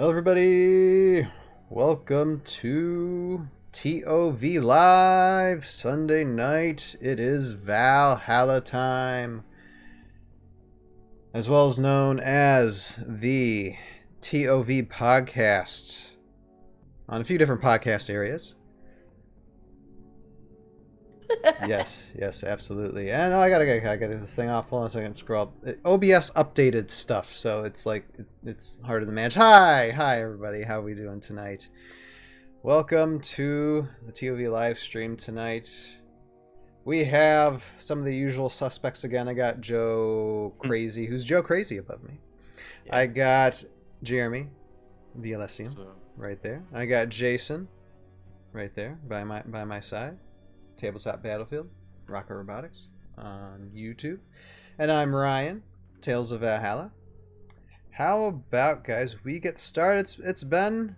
Hello everybody, welcome to ToV Live Sunday night. It is Valhalla time, as well as known as the ToV Podcast, on a few different podcast areas. Yes, absolutely. And I gotta get this thing off. Hold on a second. Scroll up. OBS updated stuff, so it's like it's harder to manage. Hi, everybody. How are we doing tonight? Welcome to the ToV live stream tonight. We have some of the usual suspects again. I got Joe Crazy. Who's Joe Crazy above me? Yeah. I got Jeremy, the Elysium, right there. I got Jason, right there by my side. Tabletop Battlefield, Rocket Robotics on YouTube. And I'm Ryan, Tales of Valhalla. How about, guys, we get started? It's been,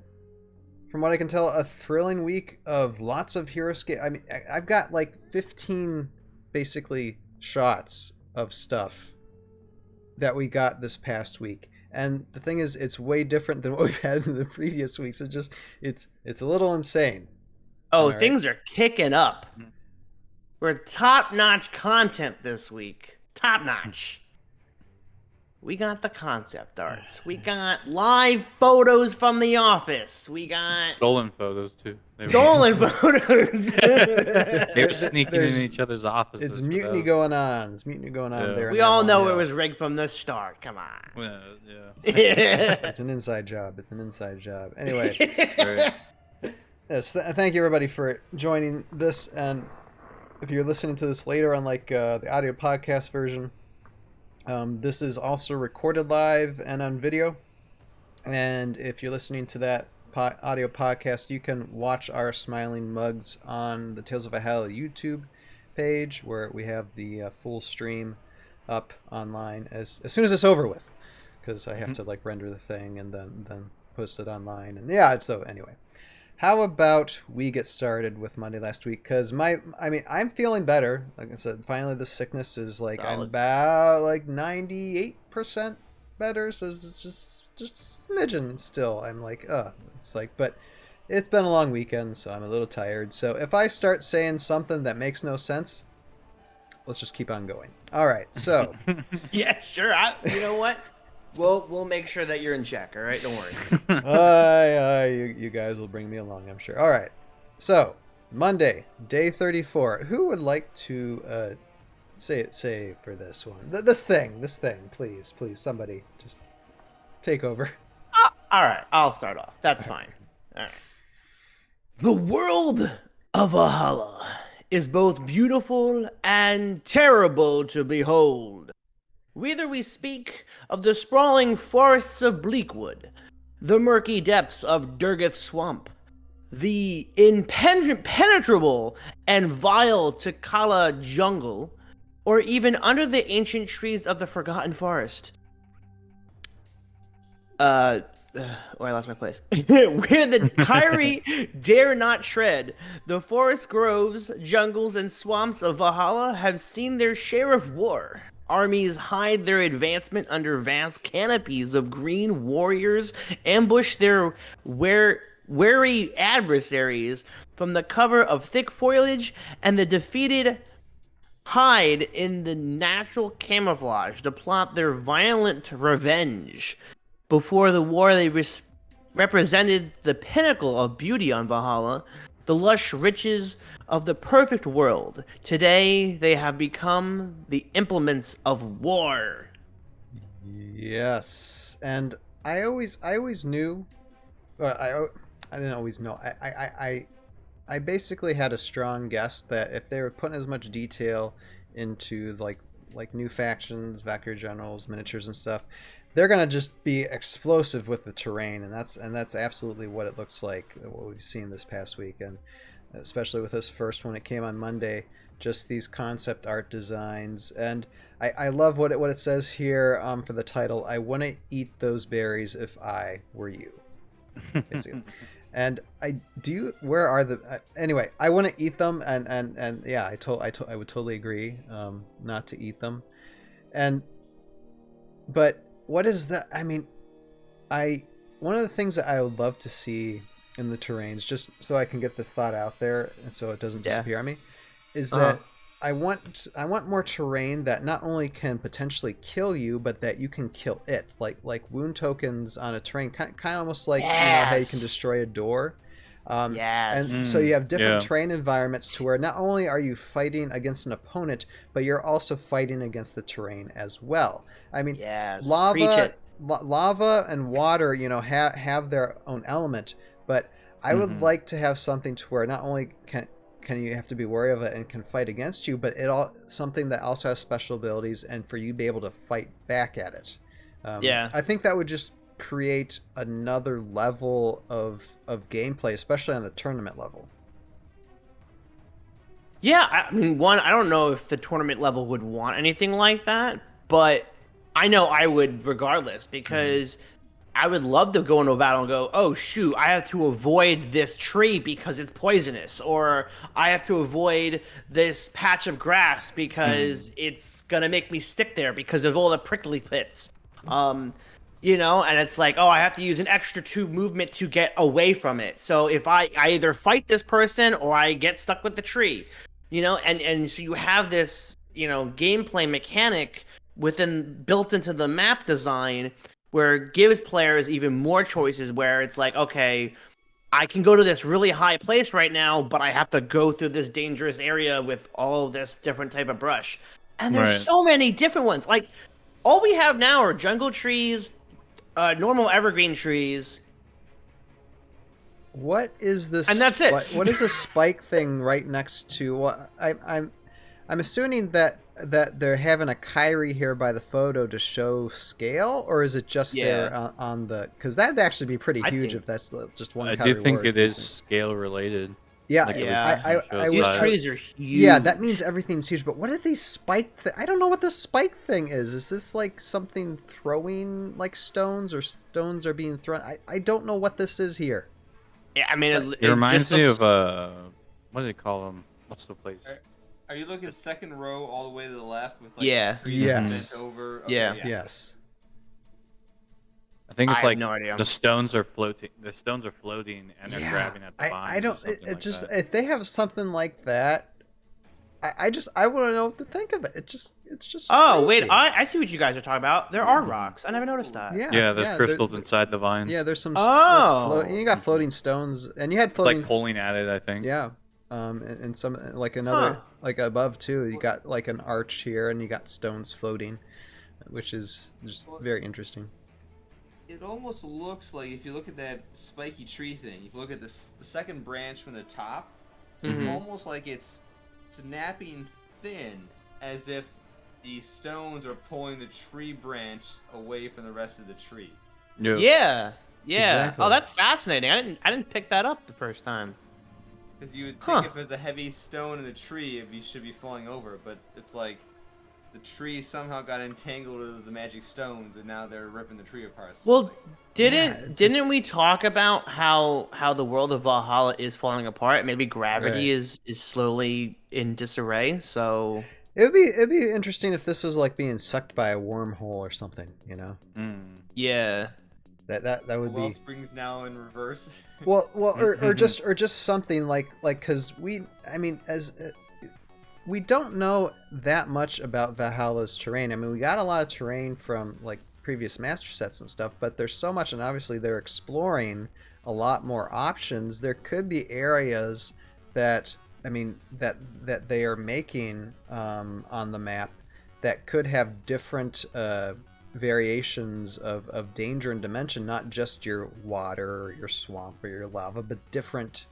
from what I can tell, a thrilling week of lots of Heroscape. I mean, I've got like 15 basically shots of stuff that we got this past week. And the thing is, it's way different than what we've had in the previous weeks. It's a little insane. Oh, things are kicking up. We're top-notch content this week. Top-notch. We got the concept arts. We got live photos from the office. We got... stolen photos, too. Stolen photos! They were sneaking in each other's offices. It's mutiny going on. There. We all know it was rigged from the start. Come on. Yeah. It's an inside job. Anyway. Yes, thank you everybody for joining this, and if you're listening to this later on the audio podcast version, this is also recorded live and on video, and if you're listening to that audio podcast, you can watch our smiling mugs on the Tales of Valhalla YouTube page, where we have the full stream up online as soon as it's over with, because I have to render the thing and then post it online, and so anyway. How about we get started with Monday last week? Because I'm feeling better. Like I said, finally the sickness is Solid. I'm about 98% better. So it's just smidgen still. I'm but it's been a long weekend, so I'm a little tired. So if I start saying something that makes no sense, let's just keep on going. All right. So yeah, sure. You know what? We'll make sure that you're in check, all right? Don't worry. You guys will bring me along, I'm sure. All right. Monday, day 34. Who would like to say for this one? This thing, please, somebody just take over. All right, I'll start off. That's fine. All right. The world of Valhalla is both beautiful and terrible to behold. Whether we speak of the sprawling forests of Bleakwood, the murky depths of Durgith Swamp, the impenetrable and vile Takala jungle, or even under the ancient trees of the Forgotten Forest. I lost my place. Where the Kyrie dare not tread, the forest groves, jungles, and swamps of Valhalla have seen their share of war. Armies hide their advancement under vast canopies of green warriors, ambush their wary adversaries from the cover of thick foliage, and the defeated hide in the natural camouflage to plot their violent revenge. Before the war, they represented the pinnacle of beauty on Valhalla, the lush riches of the perfect world. Today, they have become the implements of war. Yes, and I always knew. Well, I didn't always know. I basically had a strong guess that if they were putting as much detail into like new factions, Valkyrie generals, miniatures, and stuff, they're gonna just be explosive with the terrain, and that's absolutely what it looks like. What we've seen this past week, and especially with this first one, it came on Monday. Just these concept art designs, and I love what it says here for the title. I wouldn't eat those berries if I were you. And where are the anyway? I wouldn't eat them, and yeah, I would totally agree not to eat them, but what is that? I mean, one of the things that I would love to see in the terrains, just so I can get this thought out there and so it doesn't disappear on me, is that I want more terrain that not only can potentially kill you, but that you can kill it. Like wound tokens on a terrain, kind of almost like how you can destroy a door. And so you have different terrain environments to where not only are you fighting against an opponent, but you're also fighting against the terrain as well. I mean, lava and water, have their own element, but I would like to have something to where not only can you have to be wary of it and can fight against you, but something that also has special abilities and for you to be able to fight back at it. I think that would just create another level of gameplay, especially on the tournament level. Yeah, I mean, I don't know if the tournament level would want anything like that, but I know I would regardless, because I would love to go into a battle and go, oh shoot, I have to avoid this tree because it's poisonous, or I have to avoid this patch of grass because it's gonna make me stick there because of all the prickly pits. And it's like, oh, I have to use an extra 2 movement to get away from it. So if I either fight this person or I get stuck with the tree, and so you have this, gameplay mechanic built into the map design where it gives players even more choices, where it's like, okay, I can go to this really high place right now, but I have to go through this dangerous area with all of this different type of brush. And there's so many different ones. Like, all we have now are jungle trees, normal evergreen trees. What is this? And that's it. What is a spike thing right next to? Well, I'm assuming that they're having a Kyrie here by the photo to show scale, or is it just there on the? Because that'd actually be pretty huge if that's just one. I do think it is scale related. Yeah, like these trees are huge. Yeah, that means everything's huge. But what are these spike? I don't know what this spike thing is. Is this like something throwing like stones, or stones are being thrown? I don't know what this is here. Yeah, I mean, it reminds me of what do they call them? What's the place? Are you looking second row all the way to the left with like yes over? Okay, yes. I think it's I like have no idea. the stones are floating. The stones are floating, and they're grabbing at the vines. I don't. It just if they have something like that, I want to know what to think of it. It's just. Oh crazy. wait, I see what you guys are talking about. There are rocks. I never noticed that. Yeah, there's crystals inside the vines. Yeah, there's some. Oh. You got floating stones, and you had It's floating. like pulling at it, I think. Yeah, and some like another like above too. You got like an arch here, and you got stones floating, which is just very interesting. It almost looks like, if you look at that spiky tree thing, if you look at the second branch from the top, it's almost like it's snapping thin, as if the stones are pulling the tree branch away from the rest of the tree. Yeah. Exactly. Oh, that's fascinating. I didn't pick that up the first time. Because you would think if there's a heavy stone in the tree, it should be falling over, but it's like the tree somehow got entangled with the magic stones, and now they're ripping the tree apart. Well, didn't we talk about how the world of Valhalla is falling apart? Maybe gravity is slowly in disarray. So it'd be interesting if this was like being sucked by a wormhole or something. Yeah. That would be. Wellsprings now in reverse. Well, or just something like because we don't know that much about Valhalla's terrain. I mean, we got a lot of terrain from like previous master sets and stuff, but there's so much, and obviously they're exploring a lot more options. There could be areas that that they are making on the map that could have different variations of danger and dimension, not just your water or your swamp or your lava, but different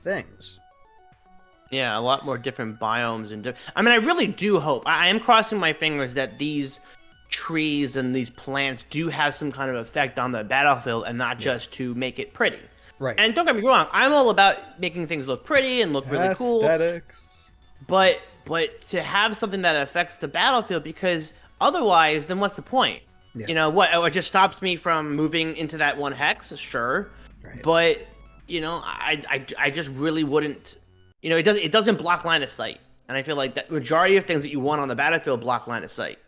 things. Yeah, a lot more different biomes and I mean, I really do hope. I am crossing my fingers that these trees and these plants do have some kind of effect on the battlefield, and not just to make it pretty. Right. And don't get me wrong, I'm all about making things look pretty and look really cool. Aesthetics. But to have something that affects the battlefield, because otherwise, then what's the point? Yeah. What? Oh, it just stops me from moving into that one hex. Sure, right. But I just really wouldn't. It doesn't block line of sight, and I feel like that majority of things that you want on the battlefield block line of sight.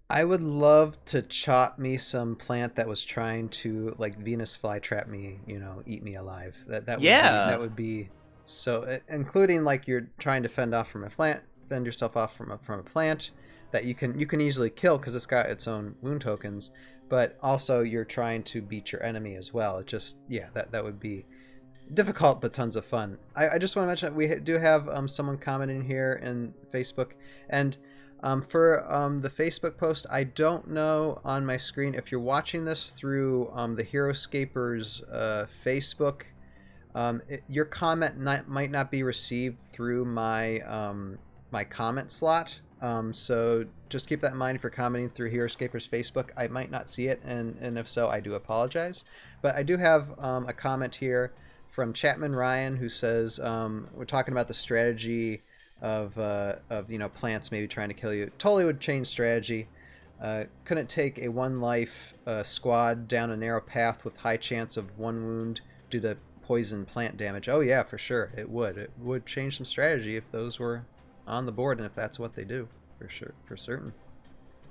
I would love to chop me some plant that was trying to like Venus flytrap me, eat me alive. That would be so, including like you're trying to fend yourself off from a plant that you can easily kill because it's got its own wound tokens, but also you're trying to beat your enemy as well. It just that would be difficult but tons of fun. I just want to mention that we do have someone commenting here in Facebook, and for the Facebook post, I don't know on my screen if you're watching this through the Heroscapers Facebook. Your comment might not be received through my my comment slot. So just keep that in mind if you're commenting through Heroscapers Facebook. I might not see it, and if so, I do apologize. But I do have a comment here from Chapman Ryan who says we're talking about the strategy of plants maybe trying to kill you. Totally would change strategy. Couldn't take a one life squad down a narrow path with high chance of one wound due to poison plant damage. Oh yeah, for sure it would change some strategy if those were on the board and if that's what they do, for certain.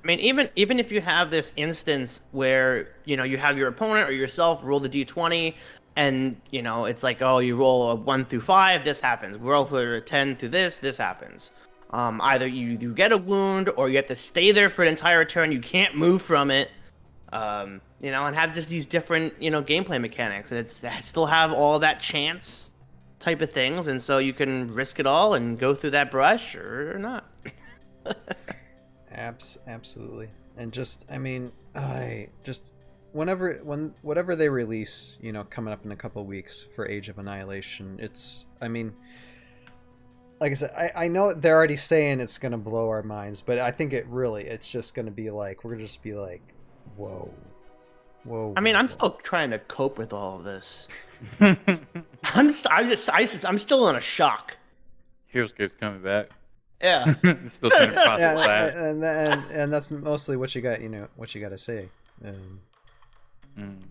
I mean, even if you have this instance where you have your opponent or yourself roll the d20, and it's like, oh, you roll a 1 through 5, this happens. Roll for a 10 through this happens. Either you get a wound or you have to stay there for an entire turn. You can't move from it. And have just these different gameplay mechanics, and still have all that chance type of things, and so you can risk it all and go through that brush or not. Absolutely. And just, whatever they release, coming up in a couple of weeks for Age of Annihilation, like I said, I know they're already saying it's going to blow our minds, but I think it's just going to be like, we're going to just be like, whoa. I'm still trying to cope with all of this. I'm still in a shock. Heroscape's coming back. Yeah. Still trying to process that. And that's mostly what you got, what you got to say.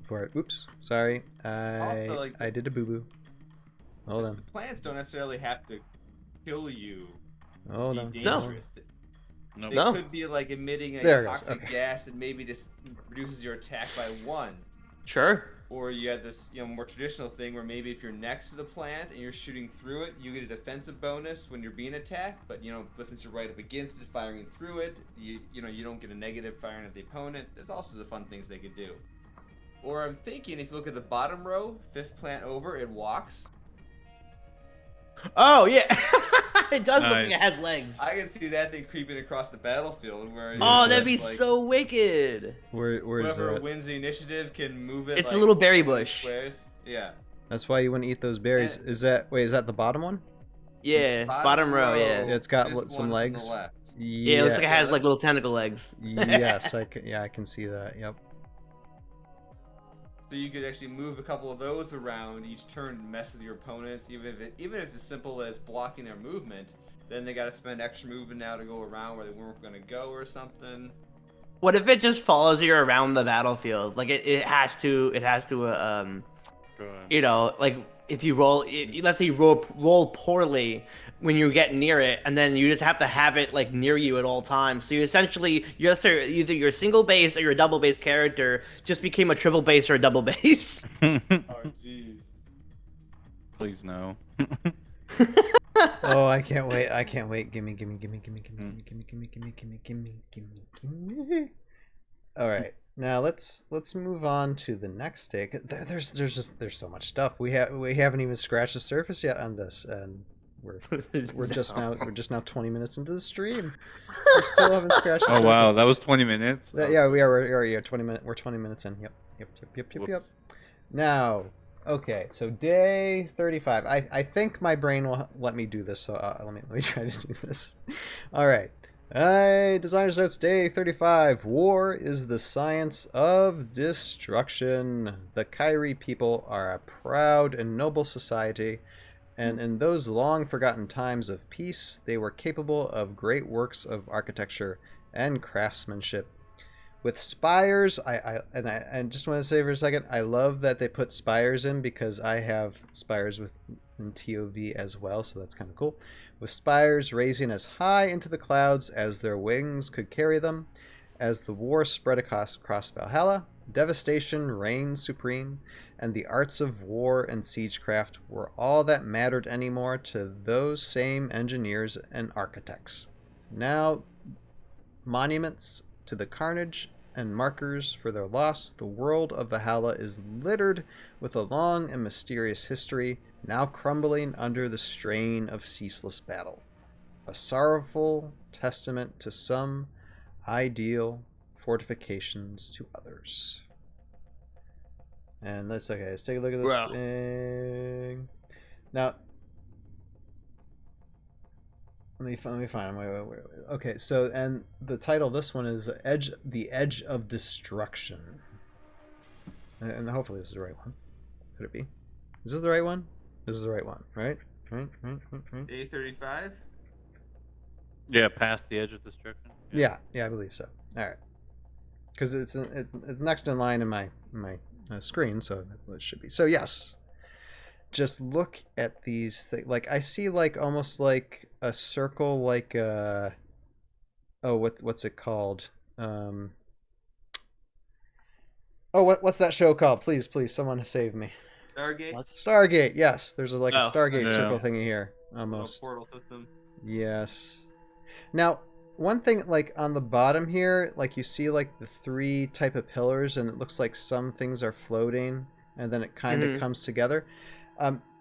For it. Oops, sorry. I did a boo-boo. Hold on. The plants don't necessarily have to kill you. Hold on. Dangerous. No. They could be like emitting a toxic gas that maybe just reduces your attack by 1. Sure. Or you have this, more traditional thing where maybe if you're next to the plant and you're shooting through it, you get a defensive bonus when you're being attacked. But but since you're right up against it, firing through it, you don't get a negative firing at the opponent. There's all sorts of fun things they could do. Or I'm thinking, if you look at the bottom row, 5th plant over, it walks. Oh yeah, it does look like it has legs. I can see that thing creeping across the battlefield. That'd be so wicked. Where is whoever that? wins the initiative can move it. It's a little berry bush. Squares. Yeah. That's why you wouldn't eat those berries. Is that the bottom one? Yeah, bottom row. Yeah. It's got some legs. Yeah, it looks like it has like little tentacle legs. Yes, I can see that. Yep. So you could actually move a couple of those around each turn to mess with your opponents, even if it's as simple as blocking their movement. Then they got to spend extra movement now to go around where they weren't going to go or something. What if it just follows you around the battlefield? Like it has to like if you roll, let's say you roll poorly when you get near it, and then you just have to have it like near you at all times. So you're either your single base or your double base character just became a triple base or a double base. Oh jeez. Please no. Oh, I can't wait. Gimme. All right. Now let's move on to the next take. There's so much stuff. We haven't even scratched the surface yet on this, and we're just now 20 minutes into the stream. We still haven't scratched the surface. Wow, that was 20 minutes. Yeah, we're 20 minutes. We're 20 minutes in. Yep. Now, okay, so day 35. I think my brain will let me do this. So let me try to do this. All right. Designer's Notes, day 35. War is the science of destruction. The Kyrie people are a proud and noble society, and in those long-forgotten times of peace, they were capable of great works of architecture and craftsmanship. With spires, I just want to say for a second, I love that they put spires in because I have spires in ToV as well, so that's kind of cool. With spires raising as high into the clouds as their wings could carry them, As the war spread across Valhalla, devastation reigned supreme, and the arts of war and siegecraft were all that mattered anymore to those same engineers and architects. Now, monuments to the carnage and markers for their loss, the world of Valhalla is littered with a long and mysterious history, now crumbling under the strain of ceaseless battle. A sorrowful testament to some ideal, fortifications to others. And let's take a look at this thing. Now, let me find them. Wait. Okay, so and the title of this one is The Edge of Destruction. And hopefully this is the right one. Could it be? Is this the right one? This is the right one, right? Right. A35? Yeah, past the edge of destruction. Yeah, I believe so. All right. Because it's next in line in my screen, so it should be. So yes, just look at these things. Like I see like almost like a circle, like what's it called? What's that show called? Please, someone save me. Stargate? Stargate. Yes, there's like a Stargate yeah. circle thingy here, almost. Portal system. Yes. Now, one thing, like on the bottom here, like you see like the 3 type of pillars, and it looks like some things are floating, and then it kind of comes together.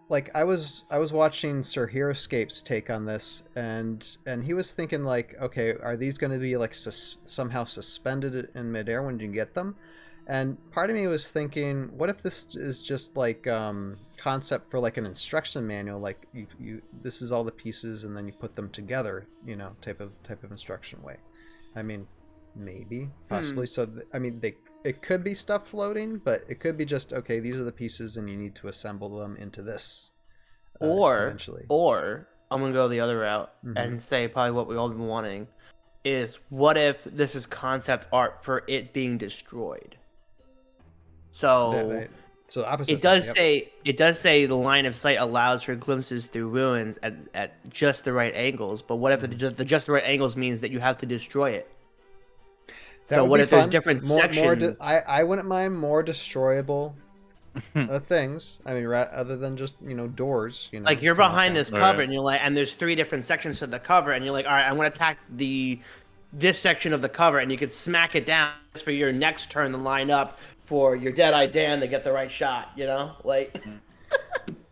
Like I was watching Sir Heroscape's take on this, and he was thinking like, okay, are these going to be like somehow suspended in midair when you get them? And part of me was thinking, what if this is just like concept for like an instruction manual, like you this is all the pieces and then you put them together, type of instruction way. I mean, maybe, possibly. So I mean, it could be stuff floating, but it could be just, okay, these are the pieces and you need to assemble them into this. Eventually. Or I'm gonna go the other route and say probably what we all been wanting is, what if this is concept art for it being destroyed? So the opposite. It does say the line of sight allows for glimpses through ruins at just the right angles. But what if the just the right angles means that you have to destroy it? So what if there's different sections? I wouldn't mind more destroyable things. I mean, other than just doors. Like you're behind this cover, and you're like, and there's 3 different sections to the cover, and you're like, all right, I'm gonna attack this section of the cover, and you could smack it down for your next turn to line up for your Dead-Eye Dan to get the right shot, like.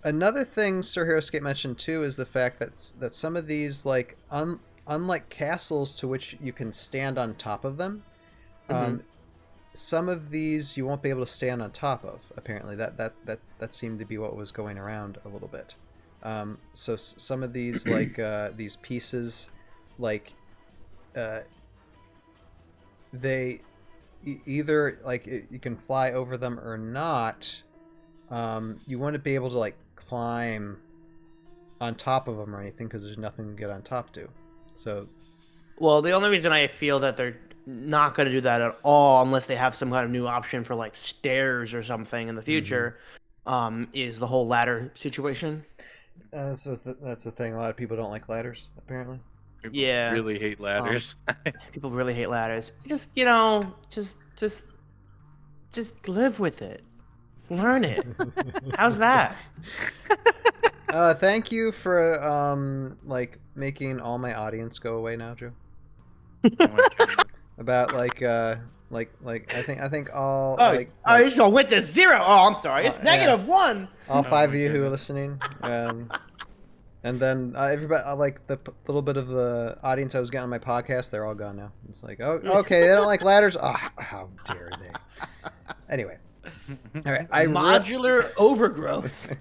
Another thing Sir Heroscape mentioned too is the fact that some of these, like, unlike castles to which you can stand on top of them, some of these you won't be able to stand on top of. Apparently, that seemed to be what was going around a little bit. So some of these, like these pieces, like they either like you can fly over them or not. You wouldn't be able to like climb on top of them or anything because there's nothing to get on top to. So, well, the only reason I feel that they're not going to do that at all, unless they have some kind of new option for like stairs or something in the future, is the whole ladder situation. So that's the thing. A lot of people don't like ladders, apparently. People really hate ladders. People really hate ladders. Just live with it. Just learn it. How's that? Thank you for like making all my audience go away now, Joe. About I think all I just went to 0. Oh, I'm sorry. It's -1. All 5 of you who are listening. And then everybody, like the little bit of the audience I was getting on my podcast, they're all gone now. It's like, oh, okay, they don't like ladders. Oh, how dare they? Anyway, all right. Modular overgrowth.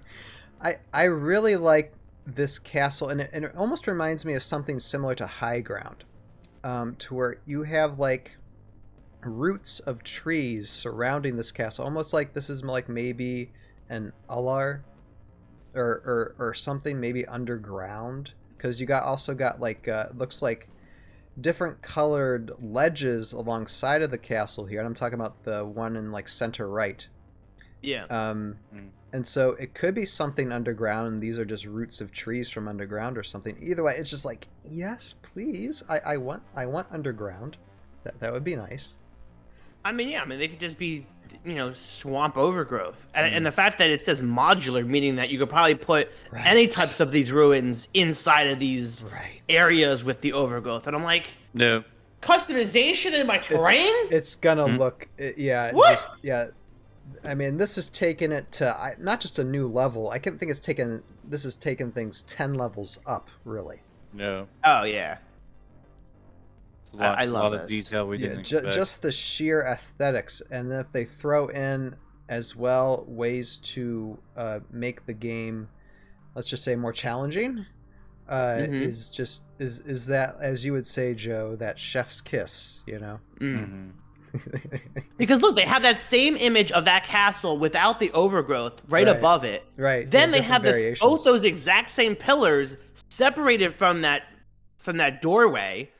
I really like this castle, and it almost reminds me of something similar to High Ground, to where you have like roots of trees surrounding this castle, almost like this is like maybe an Ular. Or something maybe underground, because you also got like looks like different colored ledges alongside of the castle here, and I'm talking about the one in like center right. Yeah. And so it could be something underground, and these are just roots of trees from underground or something. Either way, it's just like, yes, please, I want underground. That would be nice. I mean, yeah, I mean, they could just be, swamp overgrowth. And the fact that it says modular, meaning that you could probably put any types of these ruins inside of these areas with the overgrowth. And I'm like, no. Customization in my terrain? It's gonna look, What? I mean, this has taken it to not just a new level. I can think this has taken things 10 levels up, really. No. Oh, yeah. It's a lot this. of detail we didn't expect. Just the sheer aesthetics, and then if they throw in as well ways to make the game, let's just say, more challenging, is that, as you would say, Joe, that chef's kiss, Because look, they have that same image of that castle without the overgrowth right above it. Right. Then they have both those exact same pillars separated from that doorway.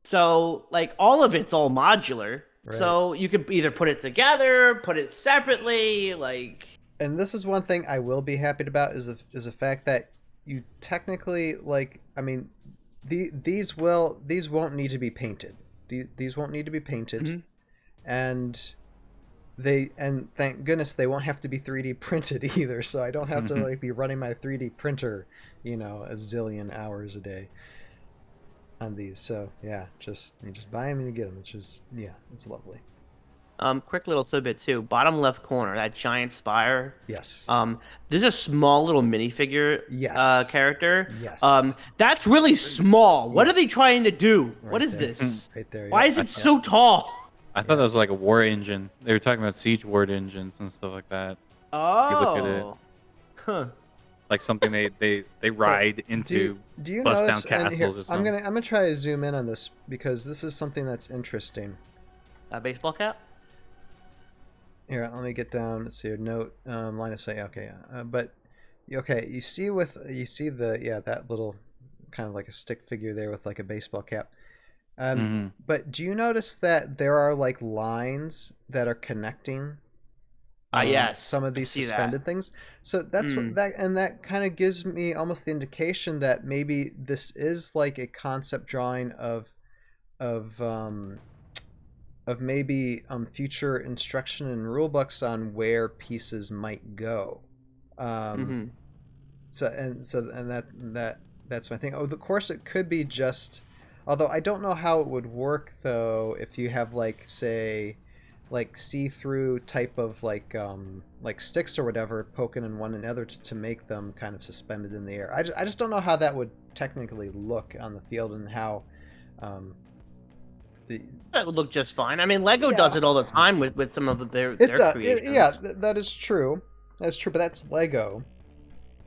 So like all of it's all modular. Right. So you could either put it together, put it separately, like. And this is one thing I will be happy about is the fact that you technically, like, I mean, these won't need to be painted. These won't need to be painted, and thank goodness they won't have to be 3D printed either. So I don't have to like be running my 3D printer, a zillion hours a day on these. So yeah, you just buy them and you get them. It's just it's lovely. Quick little tidbit too. Bottom left corner, that giant spire. Yes. There's a small little minifigure. Yes. Character. Yes. That's really small. What are they trying to do? What is this? Right there. Why is it so tall? I thought that was like a war engine. They were talking about siege war engines and stuff like that. Oh. You look at it. Huh. Like something they ride into. Do you bust notice, down castles or something. I'm gonna try to zoom in on this because this is something that's interesting. A baseball cap. Here, let me get down. Let's see a note. Line of sight. Okay, but okay. You see that little kind of like a stick figure there with like a baseball cap. But do you notice that there are like lines that are connecting? Yes. Some of these suspended things. So that's what that kind of gives me almost the indication that maybe this is like a concept drawing of maybe future instruction and rule books on where pieces might go. So that's my thing. Of course, it could be just. Although I don't know how it would work though if you have like say like see-through type of like sticks or whatever poking in one another to make them kind of suspended in the air. I just don't know how that would technically look on the field and how. That would look just fine. I mean, Lego does it all the time with some of their creations. That is true. That's true, but that's Lego.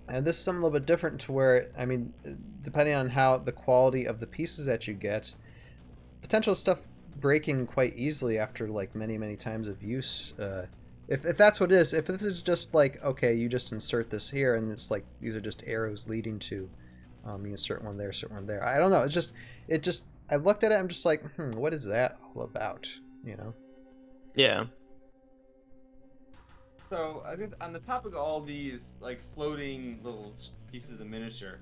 And this is something a little bit different to where, I mean, depending on how the quality of the pieces that you get, potential stuff breaking quite easily after like many, many times of use. If that's what it is, if this is just like, okay, you just insert this here and it's like, these are just arrows leading to, you insert one there, insert one there. I don't know. It just, I looked at it, I'm just like, what is that all about? Yeah. So I think on the topic of all these like floating little pieces of miniature,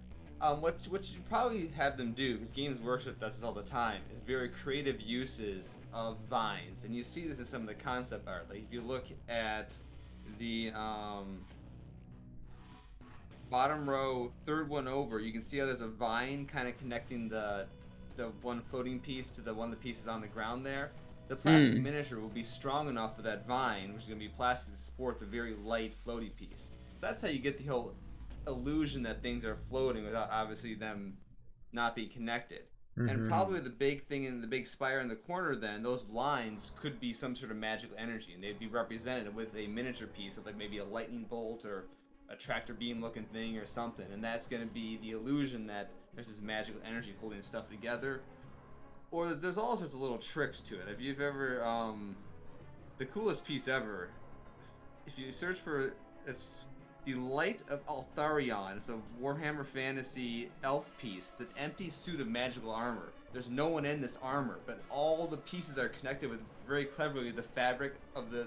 what you probably have them do, because Games Workshop does this all the time, is very creative uses of vines, and you see this in some of the concept art. Like if you look at the bottom row, third one over, you can see how there's a vine kind of connecting the one floating piece to the one of the pieces on the ground there. The plastic miniature will be strong enough for that vine, which is going to be plastic, to support the very light floaty piece. So that's how you get the whole illusion that things are floating without obviously them not being connected. And probably the big thing in the big spire in the corner then, those lines could be some sort of magical energy, and they'd be represented with a miniature piece of like maybe a lightning bolt or a tractor beam looking thing or something, and that's going to be the illusion that there's this magical energy holding stuff together. Or there's all sorts of little tricks to it. If you've ever, the coolest piece ever, if you search for, it's the Light of Altharion. It's a Warhammer Fantasy elf piece. It's an empty suit of magical armor. There's no one in this armor, but all the pieces are connected with very cleverly the fabric of the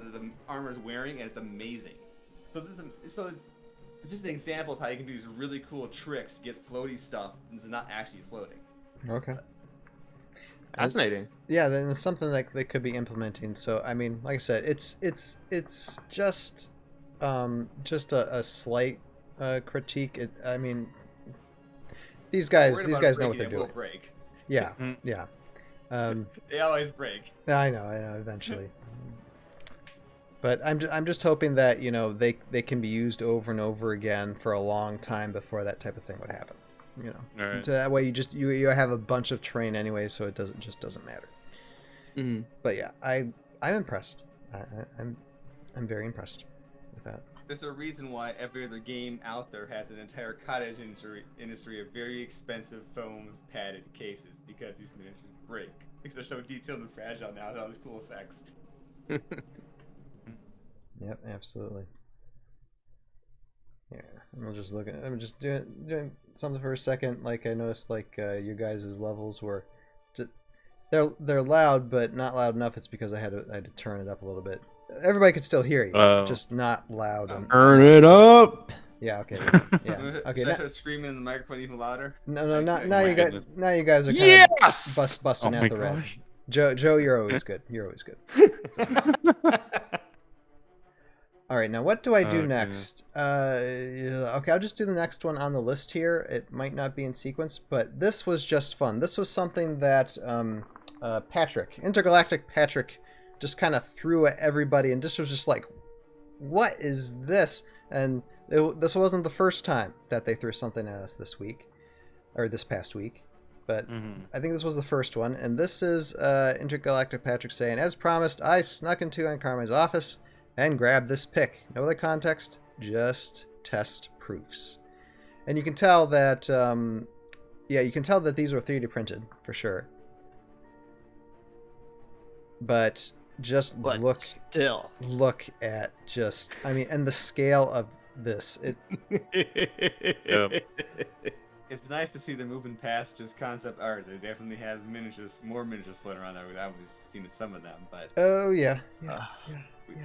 armor is wearing, and it's amazing. So it's just an example of how you can do these really cool tricks to get floaty stuff and it's not actually floating. Okay. Fascinating. Yeah, then it's something like they could be implementing. So I mean, like I said, it's just a slight critique. I mean, these guys know what they're doing. Break. Yeah, yeah. They always break. I know. Eventually. But I'm just hoping that they can be used over and over again for a long time before that type of thing would happen. Right. So that way you have a bunch of terrain anyway, so it doesn't matter. Mm-hmm. But yeah, I'm impressed. I'm very impressed with that. There's a reason why every other game out there has an entire cottage industry of very expensive foam padded cases, because these miniatures break. Because they're so detailed and fragile now with all these cool effects. Yep, absolutely. Yeah, I'm just doing something for a second. Like I noticed, like you guys' levels were, they're loud, but not loud enough. It's because I had to turn it up a little bit. Everybody could still hear you, just not loud. Turn it up. Yeah. Okay. Yeah. Okay. Should I start screaming in the microphone even louder? No. Now my you guys. goodness. Now you guys are kind Yes! of busting Oh at my the red. gosh. Joe, you're always good. You're always good. All right, now what do I do Okay. next? Okay, I'll just do the next one on the list here. It might not be in sequence, but this was just fun. This was something that Intergalactic Patrick, just kind of threw at everybody, and just was just like, what is this? And this wasn't the first time that they threw something at us this week, or this past week, but I think this was the first one. And this is Intergalactic Patrick saying, as promised, I snuck into Aunt Carmen's office and grabbed this pic. No other context, just test proofs. And you can tell that, you can tell that these were 3D printed for sure. But just look at just, I mean, and the scale of this. Yep. It's nice to see they're moving past just concept art. They definitely have more miniatures floating around there. I've seen some of them, but Oh yeah.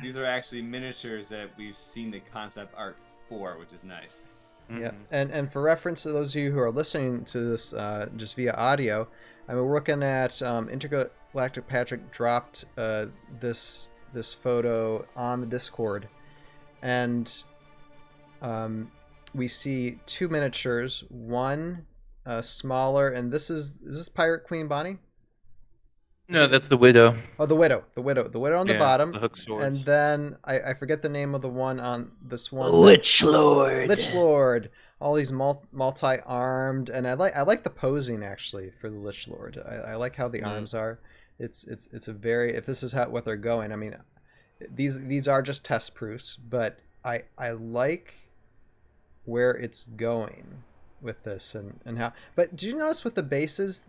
these are actually miniatures that we've seen the concept art for, which is nice. Yeah, and for reference to those of you who are listening to this just via audio, I mean, we're looking at Intergalactic Patrick dropped this photo on the Discord, and we see two miniatures, one smaller, and is this Pirate Queen Bonnie? No, that's the widow. Oh, the widow on the bottom, the hook swords. and then I forget the name of the one on this one. Lich Lord. All these multi-armed, and I like the posing actually for the Lich Lord. I like how the arms are. It's a very, if this is what they're going. I mean, these are just test proofs, but I like where it's going with this and how. But do you notice with the bases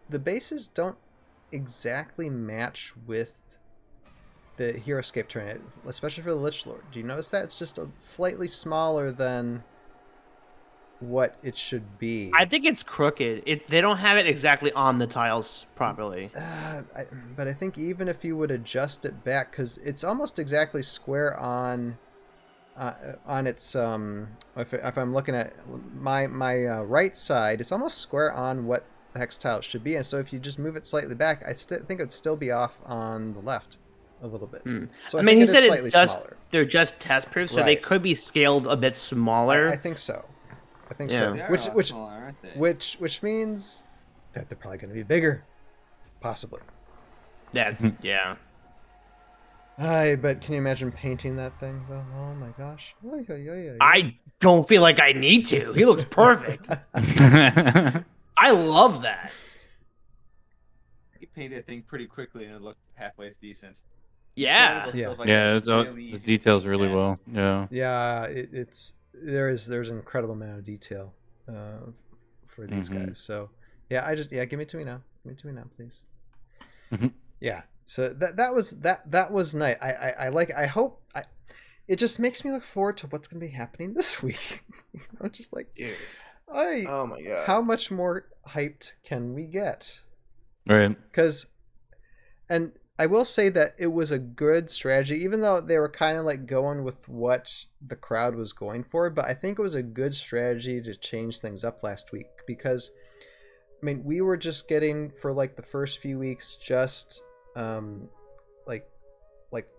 don't exactly match with the Heroscape terrain, especially for the Lich Lord. Do you notice that it's just a slightly smaller than what it should be? I think it's crooked. They don't have it exactly on the tiles properly. But I think even if you would adjust it back, because it's almost exactly square on its if I'm looking at my right side, it's almost square on what the hex tile should be, and so if you just move it slightly back, I think it would still be off on the left a little bit. So I mean, he said it's just smaller. They're just test proof, so Right. they could be scaled a bit smaller. I think so. They So. are a Which lot smaller, aren't they? which means that they're probably going to be bigger, possibly. That's yeah. But can you imagine painting that thing though? Oh my gosh. I don't feel like I need to. He looks perfect. I love that. You paint that thing pretty quickly and it looks halfway decent. Yeah. Yeah. The details really well. Yeah. Yeah, there's an incredible amount of detail for these guys. So yeah, give me to me now. Give me to me now, please. Yeah. So that was nice. I hope it just makes me look forward to what's gonna be happening this week. Just like, dude, oh my god, how much more hyped can we get? Right. And I will say that it was a good strategy, even though they were kind of like going with what the crowd was going for. But I think it was a good strategy to change things up last week, because I mean, we were just getting for like the first few weeks just like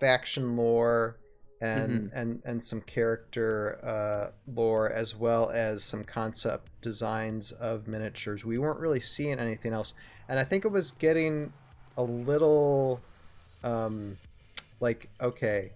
faction lore and some character lore, as well as some concept designs of miniatures. We weren't really seeing anything else, and I think it was getting a little like, okay.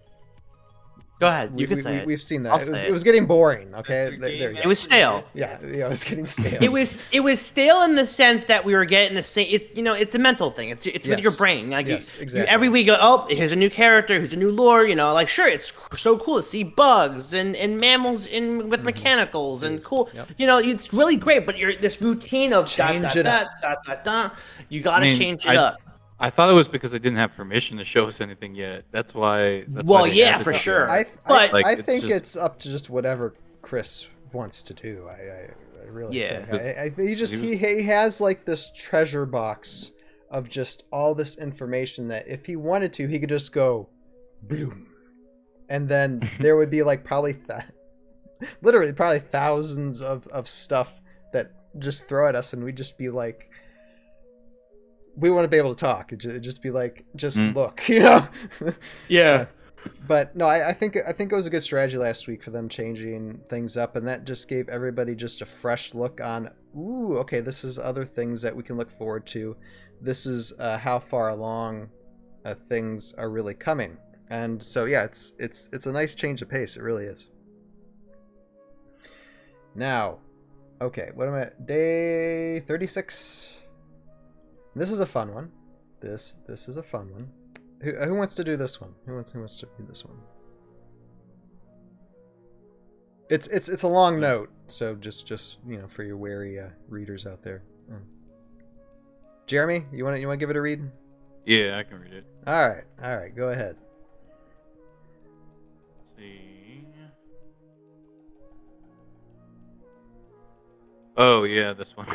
Go ahead. You can say it. We've seen that. I'll It was getting boring. Okay, it was stale. Yeah, it was getting stale. It was stale in the sense that we were getting the same. It's a mental thing. It's with your brain. Like exactly. Every week, oh, here's a new character, here's a new lore. Like sure, it's so cool to see bugs and mammals with mechanicals and cool. Yep. It's really great. But you're this routine of Change it up. You got to change it up. I thought it was because they didn't have permission to show us anything yet. That's why. For sure. I think it's up to just whatever Chris wants to do. I really think. He has like this treasure box of just all this information that if he wanted to, he could just go boom, and then there would be like probably literally probably thousands of stuff that just throw at us, and we'd just be like, we want to be able to talk. It'd just be like, just look, Yeah. But no, I think it was a good strategy last week for them changing things up, and that just gave everybody just a fresh look on, ooh, okay, this is other things that we can look forward to. This is how far along things are really coming. And so yeah, it's a nice change of pace. It really is. Now, okay, what am I at? Day 36. This is a fun one. This is a fun one. Who wants to do this one? Who wants to do this one? It's a long note, so just for your wary readers out there. Jeremy, you want to give it a read? Yeah, I can read it. All right, go ahead. Let's see. Oh yeah, this one.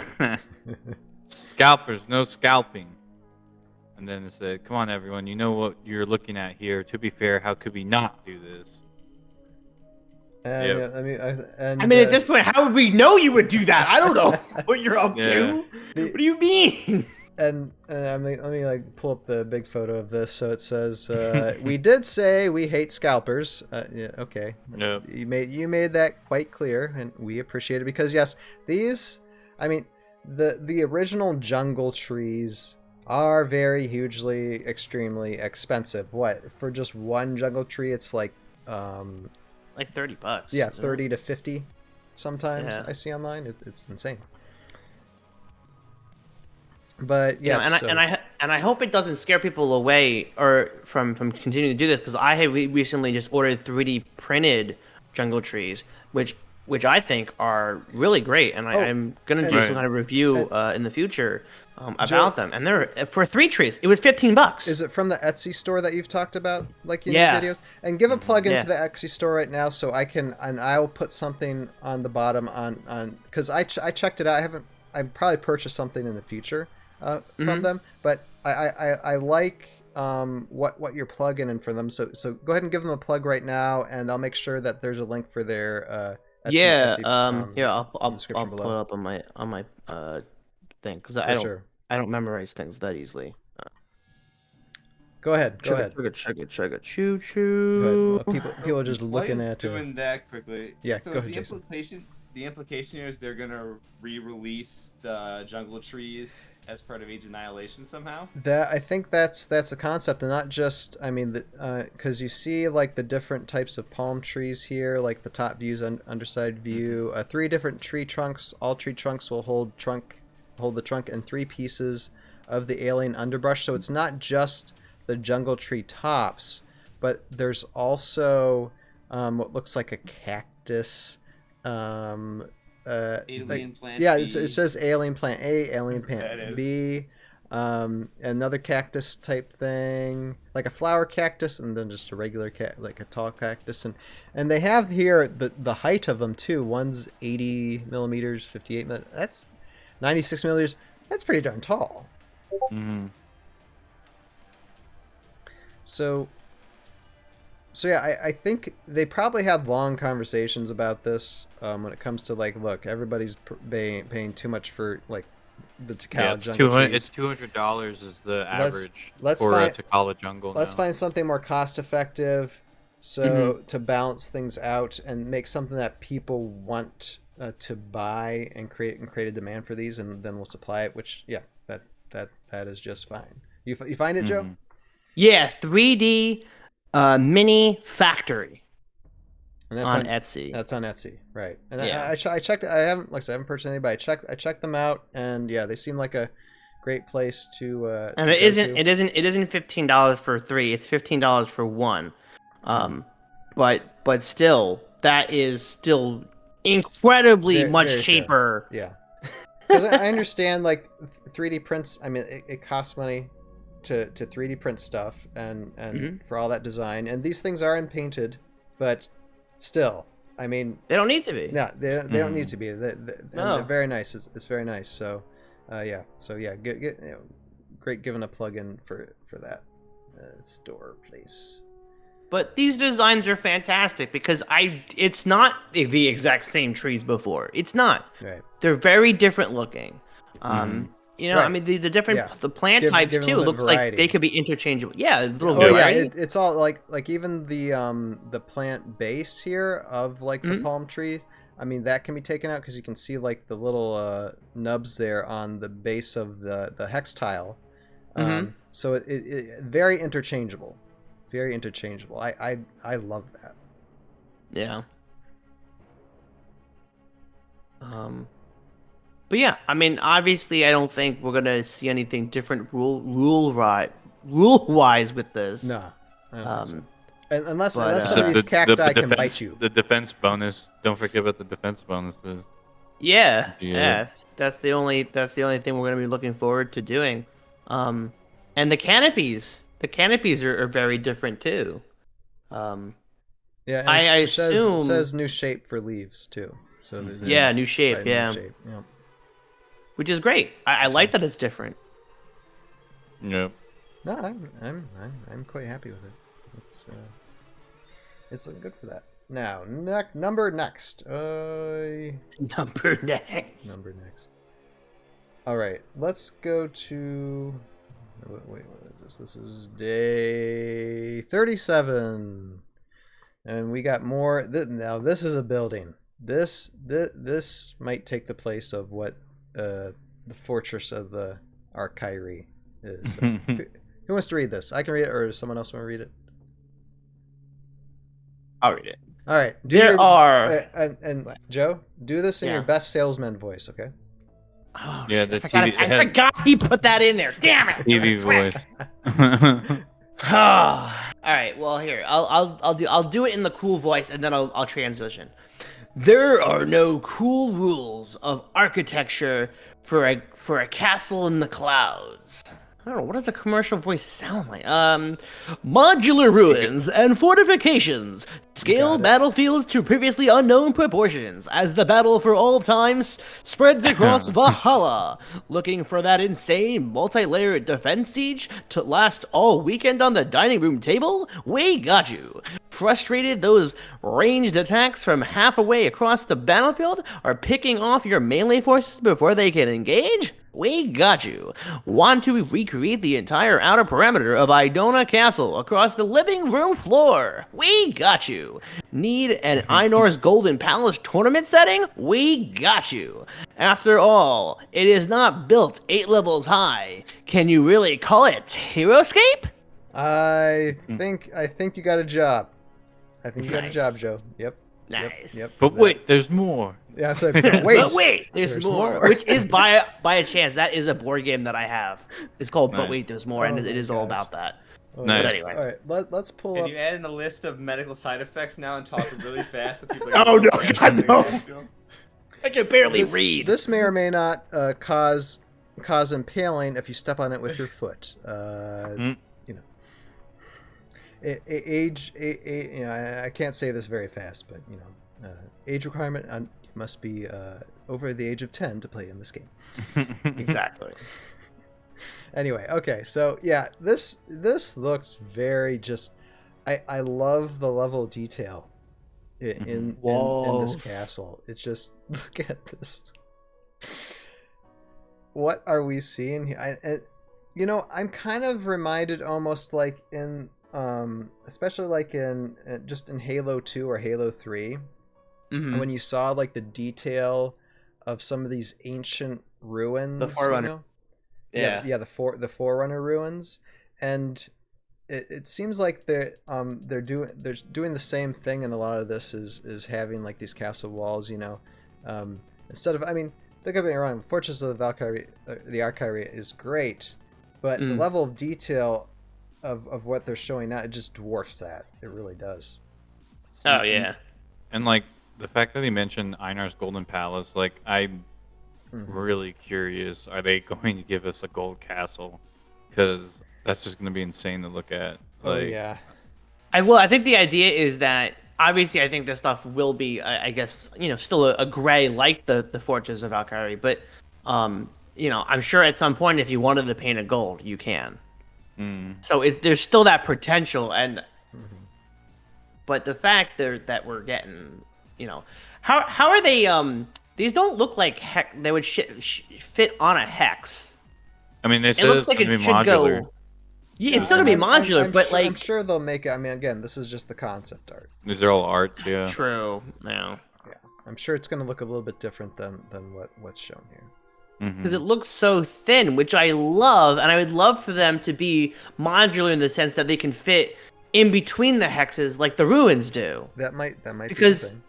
Scalpers, no scalping. And then it said, come on everyone, you know what you're looking at here. To be fair, how could we not do this? And, I mean, at this point, how would we know you would do that? I don't know what you're up to. What do you mean? And let me like pull up the big photo of this. So it says, we did say we hate scalpers. Yeah, okay. Nope. You made that quite clear, and we appreciate it, because yes, the original jungle trees are very hugely, extremely expensive. What, for just one jungle tree, it's like like $30. Yeah, 30 to 50 sometimes. Yeah. I see online. It's insane. But yes, and I hope it doesn't scare people away or from continuing to do this, because I have recently just ordered 3D printed jungle trees, which I think are really great, and I'm gonna do some kind of review in the future about them. And they're for 3 trees. It was $15. Is it from the Etsy store that you've talked about, like in your videos? And give a plug into the Etsy store right now, so I'll put something on the bottom on because I checked it out. I probably purchased something in the future from them, but I like what you're plugging in for them. So go ahead and give them a plug right now, and I'll make sure that there's a link for their Etsy, here I'll pull it up on my thing, because I don't memorize things that easily. Go ahead. Chugga, choo choo. Well, people are just looking at doing that quickly. Yeah, so go ahead, Jason. The implication here is they're gonna re-release the jungle trees as part of Age of Annihilation somehow. I think that's the concept, and not just, I mean, because you see like the different types of palm trees here, like the top views, underside view, 3 different tree trunks. All tree trunks will hold the trunk and 3 pieces of the alien underbrush. So it's not just the jungle tree tops, but there's also what looks like a cactus. Alien plant. Yeah, B. it says alien plant A, alien plant B, another cactus type thing, like a flower cactus, and then just a regular like a tall cactus, and they have here the height of them too. One's 80 millimeters, 58 millimeters. That's 96 millimeters. That's pretty darn tall. Mm-hmm. So yeah, I think they probably had long conversations about this when it comes to like, look, everybody's paying too much for like the Takala it's jungle trees. It's $200 is the average let's for a find- Takala jungle. Let's find something more cost effective, so to balance things out and make something that people want to buy and create a demand for these, and then we'll supply it. Which that is just fine. You find it, Joe? Yeah, 3D mini factory. And that's on Etsy. That's on Etsy, right? And Yeah. I checked. I haven't purchased any, but I checked them out, and yeah, they seem like a great place to. And to it go isn't. to. It isn't $15 for 3. It's $15 for 1. But still, that is still incredibly much very fair. cheaper. Yeah, because I understand like 3D prints. I mean, it costs money to 3D print stuff, and for all that design, and these things are unpainted, but still, I mean, They don't need to be. no, they don't need to be. No. They're very nice. It's very nice. So, yeah. So yeah, great giving a plug in for that store place. But these designs are fantastic because it's not the exact same trees before. It's not. Right. They're very different looking. You know, Right. I mean, the different Yeah. the plant Give types them a too. little Looks like variety. they could be interchangeable. Yeah, a little Oh yeah, variety. it's all like even the plant base here of like the palm tree. I mean, that can be taken out because you can see like the little nubs there on the base of the hex tile. So it very interchangeable, very interchangeable. I love that. Yeah. But yeah, I mean, obviously, I don't think we're gonna see anything different rule wise with this. No, I don't think so. Um, Unless but, some of these cacti can defense, bite you. The defense bonus. Don't forget about the defense bonuses. Yeah, Yeah. yes, that's the only thing we're gonna be looking forward to doing. And the canopies are very different too. Yeah, and I it assume- says new shape for leaves too. So Yeah, new shape. right, Yeah, new shape. Yeah. which is great. I like that it's different. Yep. No, I'm quite happy with it. It's looking good for that. Now, number next. Number next. Number next. All right, let's go to. Wait, what is this? This is day 37, and we got more. Now, this is a building. This might take the place of what the fortress of the Arkyrie is. Who wants to read this? I can read it, or does someone else want to read it? I'll read it. All right. And Joe, do this in your best salesman voice, okay? Oh, Yeah, shit, the I TV forgot, I forgot he put that in there. Damn it! TV voice. All right. Well, here I'll do it in the cool voice, and then I'll transition. There are no cool rules of architecture for a castle in the clouds. I don't know, what does a commercial voice sound like? Modular ruins and fortifications scale battlefields to previously unknown proportions as the battle for all times spreads across Valhalla. Looking for that insane multi-layered defense siege to last all weekend on the dining room table? We got you. Frustrated those ranged attacks from half away across the battlefield are picking off your melee forces before they can engage? We got you. Want to recreate the entire outer perimeter of Idona Castle across the living room floor? We got you. Need an Einor's Golden Palace tournament setting? We got you. After all, it is not built 8 levels high. Can you really call it Heroscape? I think you got a job. I think you got a job, Joe. Yep. Nice. Yep. But wait, there's more. Yeah, so wait. But wait, there's more. Which is by a chance. That is a board game that I have. It's called But Nice. Wait, There's More, and Oh it my is all gosh. about that. Nice. But anyway. All right, let's pull Can up. you add in a list of medical side effects now and talk really fast so people Oh, no, God, no. I can barely read. This may or may not cause impaling if you step on it with your foot. You know, age. You know, I can't say this very fast, but you know, age requirement must be over the age of 10 to play in this game. Exactly. Anyway, okay, so yeah, this looks very just. I love the level of detail in this Walls. castle. It's just look at this. what are we seeing here? I'm kind of reminded almost like in, especially like in just in Halo 2 or Halo 3, when you saw like the detail of some of these ancient ruins. The Forerunner. Yeah, the Forerunner ruins, and it seems like they're doing the same thing, and a lot of this is having like these castle walls, instead of, I mean, don't get me wrong, the Fortress of the Valkyrie, the Arkyrie is great, but the level of detail of what they're showing now, it just dwarfs that. It really does. Oh yeah, and like the fact that he mentioned Einar's Golden Palace, like I'm really curious. Are they going to give us a gold castle? Because that's just going to be insane to look at. Like, yeah. I think the idea is that obviously I think this stuff will be, I guess, still a gray like the Fortress of Valkyrie, but I'm sure at some point if you wanted to paint it gold, you can. So there's still that potential, and but the fact that we're getting, how are they? These don't look like they would fit on a hex. I mean, it looks like it should modular. go. Yeah, it's still gonna be modular, I'm sure they'll make it. I mean, again, this is just the concept art. These are all arts, yeah. True. No. Yeah, I'm sure it's gonna look a little bit different than what's shown here. Because it looks so thin, which I love, and I would love for them to be modular in the sense that they can fit in between the hexes like the ruins do. That might because be the thing.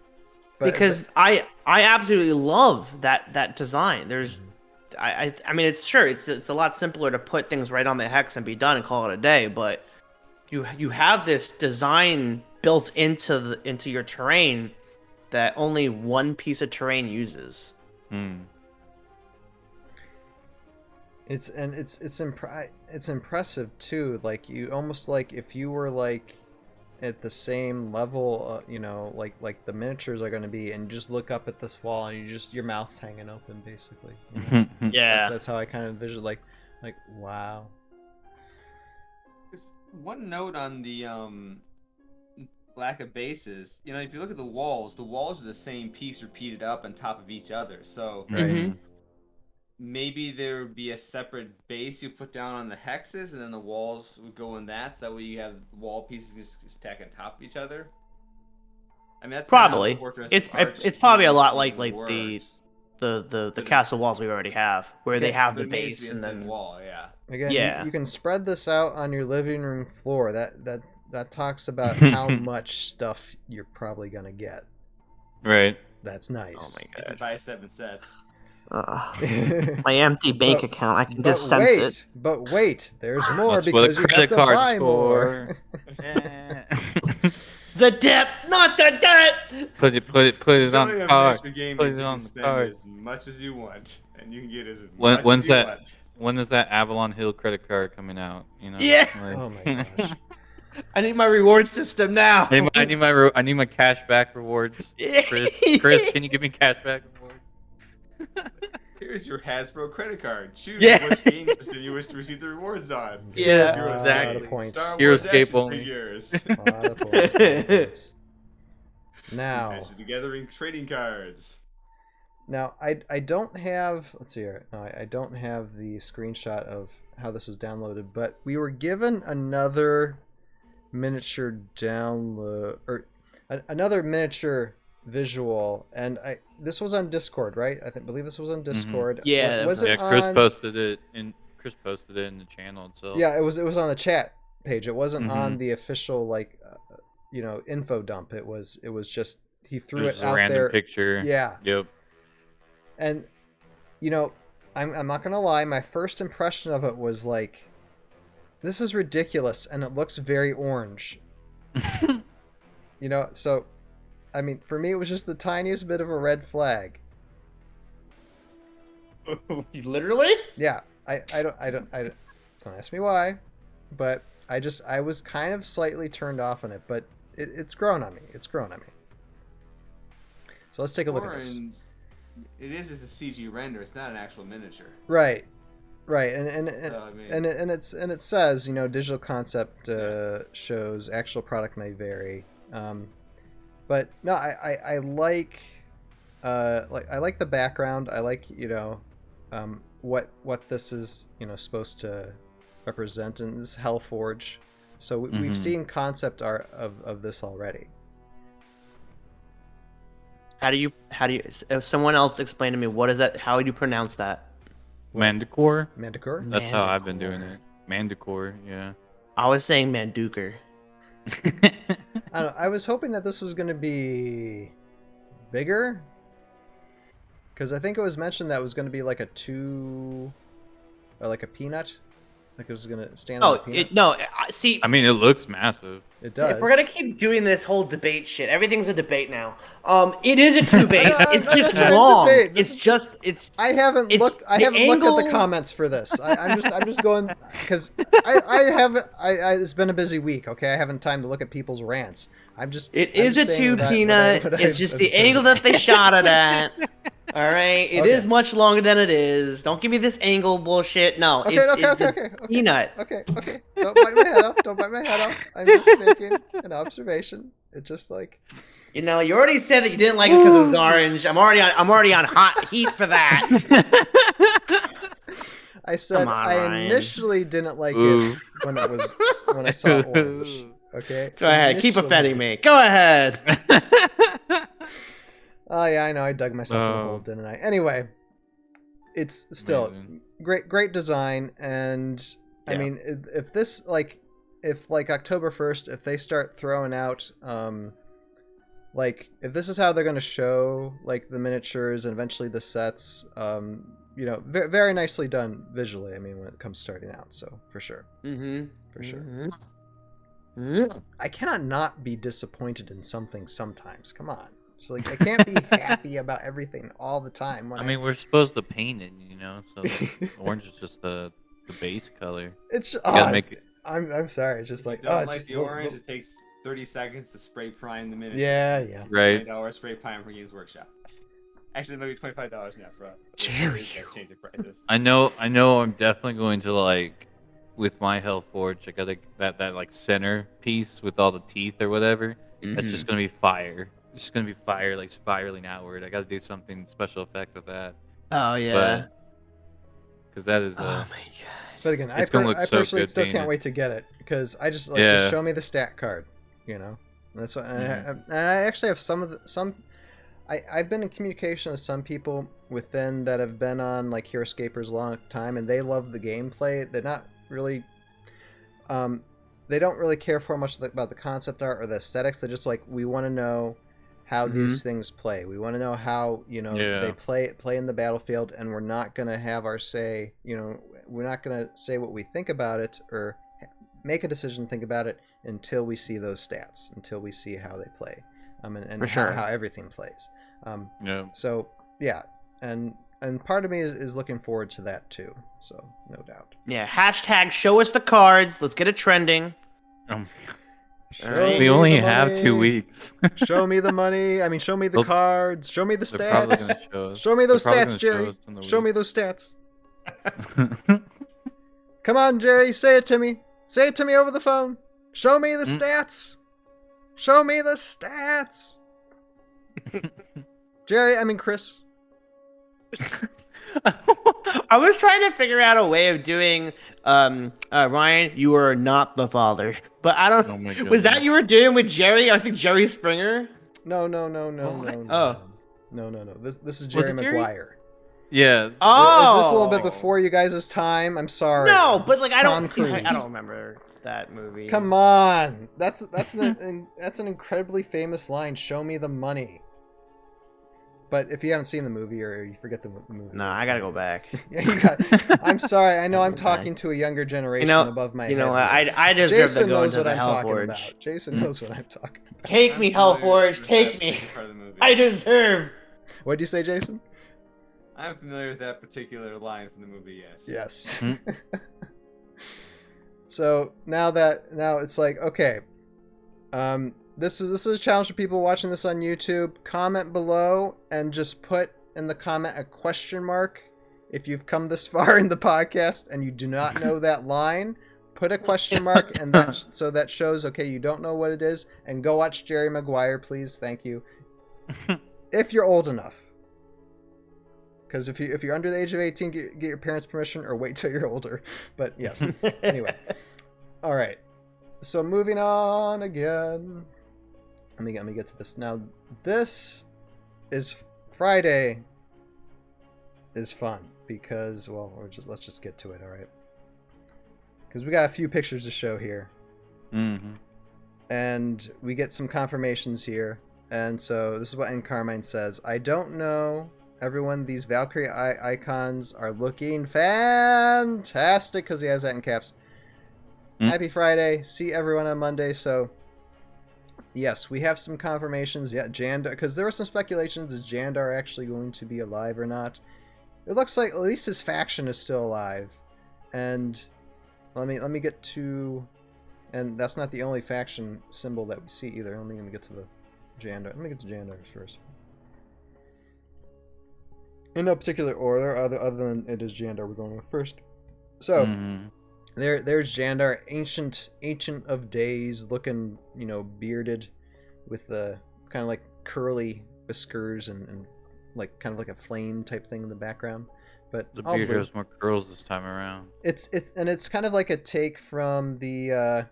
Because I absolutely love that design. There's I mean it's a lot simpler to put things right on the hex and be done and call it a day, but you have this design built into your terrain that only one piece of terrain uses. It's impressive too. Like you almost like if you were like at the same level, like the miniatures are going to be, and you just look up at this wall and your mouth's hanging open basically. Yeah, that's how I kind of envision like wow. Just one note on the lack of bases. If you look at the walls are the same piece repeated up on top of each other. So maybe there would be a separate base you put down on the hexes, and then the walls would go in that. So that way you have wall pieces just stack on top of each other. I mean, that's probably it's probably a lot like the castle walls we already have, where they have the base and then wall. Yeah. Again, you can spread this out on your living room floor. That talks about how much stuff you're probably gonna get. Right. That's nice. Oh my god. god. Buy 7 sets. My empty bank account, I can just sense it. But wait, there's more. That's because what a you have credit to card's buy more. The debt, not the debt. Put it on the card. Put it on the card. As much as you want, and you can get as much as you want. When is that Avalon Hill credit card coming out? Yeah. Oh my gosh. I need my reward system now. I need my cash back rewards. Chris, can you give me cash back rewards? Here's your Hasbro credit card. Choose Yeah. which game system you wish to receive the rewards on. Yeah, exactly. Star Wars Heroscape action only. figures. A lot of points. Now, Matches the Gathering trading cards. Now, I don't have, let's see here. No, I don't have the screenshot of how this was downloaded, but we were given another miniature download, or another miniature visual, and this was on Discord, right? I believe this was on Discord. Yeah, was it Chris on... posted it in the channel itself. Yeah, it was on the chat page. It wasn't on the official info dump. It was just he threw it out a random there. picture. Yeah. Yep. And I'm not gonna lie, my first impression of it was like, this is ridiculous, and it looks very orange. So I mean, for me, it was just the tiniest bit of a red flag. Literally? Yeah, I don't ask me why, but I was kind of slightly turned off on it, but it's grown on me. It's grown on me. So let's take a look at this. It is just a CG render. It's not an actual miniature. Right, and So, I mean, and it says, digital concept shows, actual product may vary. But no, I like the background. I like what this is, supposed to represent, and this Hellforge. So we've seen concept art of this already. How do you if someone else explain to me what is that? How do you pronounce that? Manticore? Manticore? That's how I've been doing it. Manticore, yeah. I was saying Manduker. I was hoping that this was going to be bigger, because I think it was mentioned that it was going to be like a 2 or like a peanut, like it was going to stand on a peanut. See, I mean, it looks massive. It does. if we're gonna keep doing this whole debate shit, everything's a debate now. It is a 2 base. It's just wrong. I haven't looked at the comments for this. I'm just going because it's been a busy week. Okay, I haven't time to look at people's rants. It is a 2 peanut. It's just the angle that they shot it at. All right, it is much longer than it is. Don't give me this angle bullshit. No, okay. Peanut. Okay. Don't bite my head off. I'm just making an observation. It's just like, you already said that you didn't like it because it was orange. I'm already on hot heat for that. I said I initially didn't like it when I saw orange. Okay. Go ahead. Keep offending me. Go ahead. Oh yeah, I know. I dug myself in a hole, didn't I? Anyway, it's still amazing. Great design, and I mean, if this if October 1st, if they start throwing out if this is how they're going to show the miniatures and eventually the sets, very, very nicely done visually. I mean, when it comes starting out, so for sure. For sure. I cannot not be disappointed in something sometimes. Come on. It's I can't be happy about everything all the time. I mean, we're supposed to paint it, so orange is just the base color. It's make it. I'm sorry. It's just the orange. It takes 30 seconds to spray prime the miniature. Yeah. Right. $20 spray prime for Games Workshop. Actually, maybe $25 now for Jerry. Change the prices. I know. I'm definitely going to with my Hellforge. I got that center piece with all the teeth or whatever. That's just gonna be fire. It's just gonna be fire spiraling outward. I got to do something special effect with that. Oh yeah. Because that is. Oh my god. But again, I personally still can't wait to get it, because I just just show me the stat card, That's what. And I actually have some. I've been in communication with some people within that have been on Heroscapers a long time, and they love the gameplay. They're not really. They don't really care for much about the concept art or the aesthetics. They're just we want to know how these things play. We want to know how they play in the battlefield, and we're not gonna have our say. We're not gonna say what we think about it or make a decision, think about it until we see those stats, until we see how they play, and how everything plays. So yeah, and part of me is looking forward to that too. So no doubt. Yeah. # show us the cards. Let's get it trending. We only have 2 weeks. Show me the money. I mean, show me the cards. Show me the stats. Show me those stats, Jerry. Show me those stats. Come on, Jerry. Say it to me. Say it to me over the phone. Show me the stats. Show me the stats. Jerry, I mean Chris. I was trying to figure out a way of doing Ryan, you are not the father. But I don't was that you were doing with Jerry? I think Jerry Springer? No. Oh. No. This is Jerry Maguire. Yeah. Oh. Is this a little bit before you guys' time? I'm sorry. No, but I don't remember that movie. Come on. That's an incredibly famous line. Show me the money. But if you haven't seen the movie or you forget the movie, I gotta go back. I'm sorry. I know I'm talking to a younger generation above my head. I deserve Jason to go knows into what the I'm talking Hellforge. about. Jason knows what I'm talking about. Take me, Hellforge. Take me. I deserve. What'd you say, Jason? I'm familiar with that particular line from the movie. Yes. So now it's okay. This is a challenge for people watching this on YouTube. Comment below and just put in the comment a question mark. If you've come this far in the podcast and you do not know that line, put a question mark, and so that shows you don't know what it is. And go watch Jerry Maguire, please. Thank you. If you're old enough, because if you're under the age of 18, get your parents' permission or wait till you're older. But yes. Anyway. All right. So moving on again. Let me get to this now. This is Friday. Is fun because let's just get to it. All right. Because we got a few pictures to show here. Mm-hmm. And we get some confirmations here. And so this is what Carmine says. I don't know, everyone. These Valkyrie icons are looking fantastic, because he has that in caps. Happy Friday. See everyone on Monday. So, yes, we have some confirmations. Yeah, Jandar, because there were some speculations. Is Jandar actually going to be alive or not? It looks like at least his faction is still alive. And let me get to... And that's not the only faction symbol that we see either. Let me get to the Jandar. Let me get to Jandar first. In no particular order, other than it is Jandar we're going with first. So, there's Jandar, ancient of days, looking, bearded, with the kind of like curly whiskers and like kind of like a flame type thing in the background. But the beard has more curls this time around. It's kind of like a take from the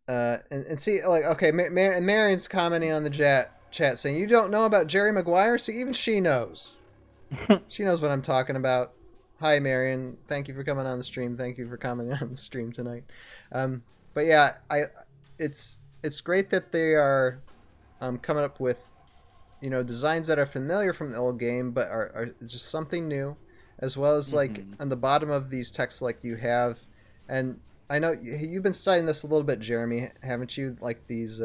and see, like, okay, Marion's commenting on the chat saying, you don't know about Jerry Maguire? So even she knows. She knows what I'm talking about. Hi, Marion. Thank you for coming on the stream. Thank you for commenting on the stream tonight. But yeah, it's great that they are coming up with, designs that are familiar from the old game, but are just something new, as well as like on the bottom of these texts, like you have, and I know you've been studying this a little bit, Jeremy, haven't you? Like these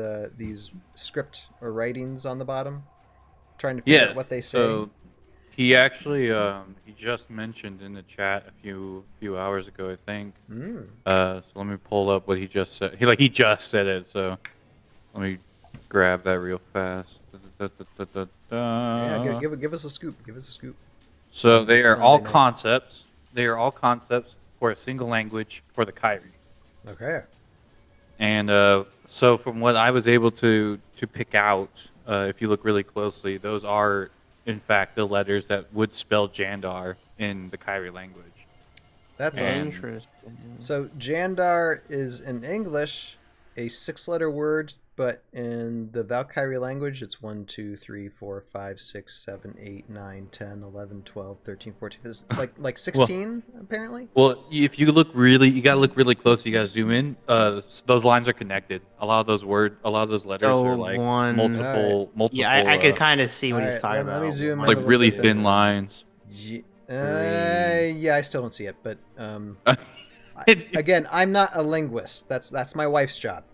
script or writings on the bottom, trying to figure out what they say. So he actually he just mentioned in the chat a few hours ago, I think. So let me pull up what he just said. He just said it. So let me grab that real fast. Yeah, give us a scoop. Give us a scoop. So they are all concepts. They are all concepts for a single language for the Kyrie. Okay. And so from what I was able to pick out, if you look really closely, those are in fact the letters that would spell Jandar in the Kyrie language. That's interesting. So Jandar is in English a 6-letter word, but in the Valkyrie language, it's 1, 2, 3, 4, 5, 6, 7, 8, 9, 10, 11, 12, 13, 14. It's like 16, apparently? Well, if you look you got to look really close. You got to zoom in. Those lines are connected. A lot of those letters are like multiple. Yeah, I could kind of see what he's talking about. Let me zoom in. Like really thin lines. Yeah, I still don't see it, but again, I'm not a linguist. That's my wife's job.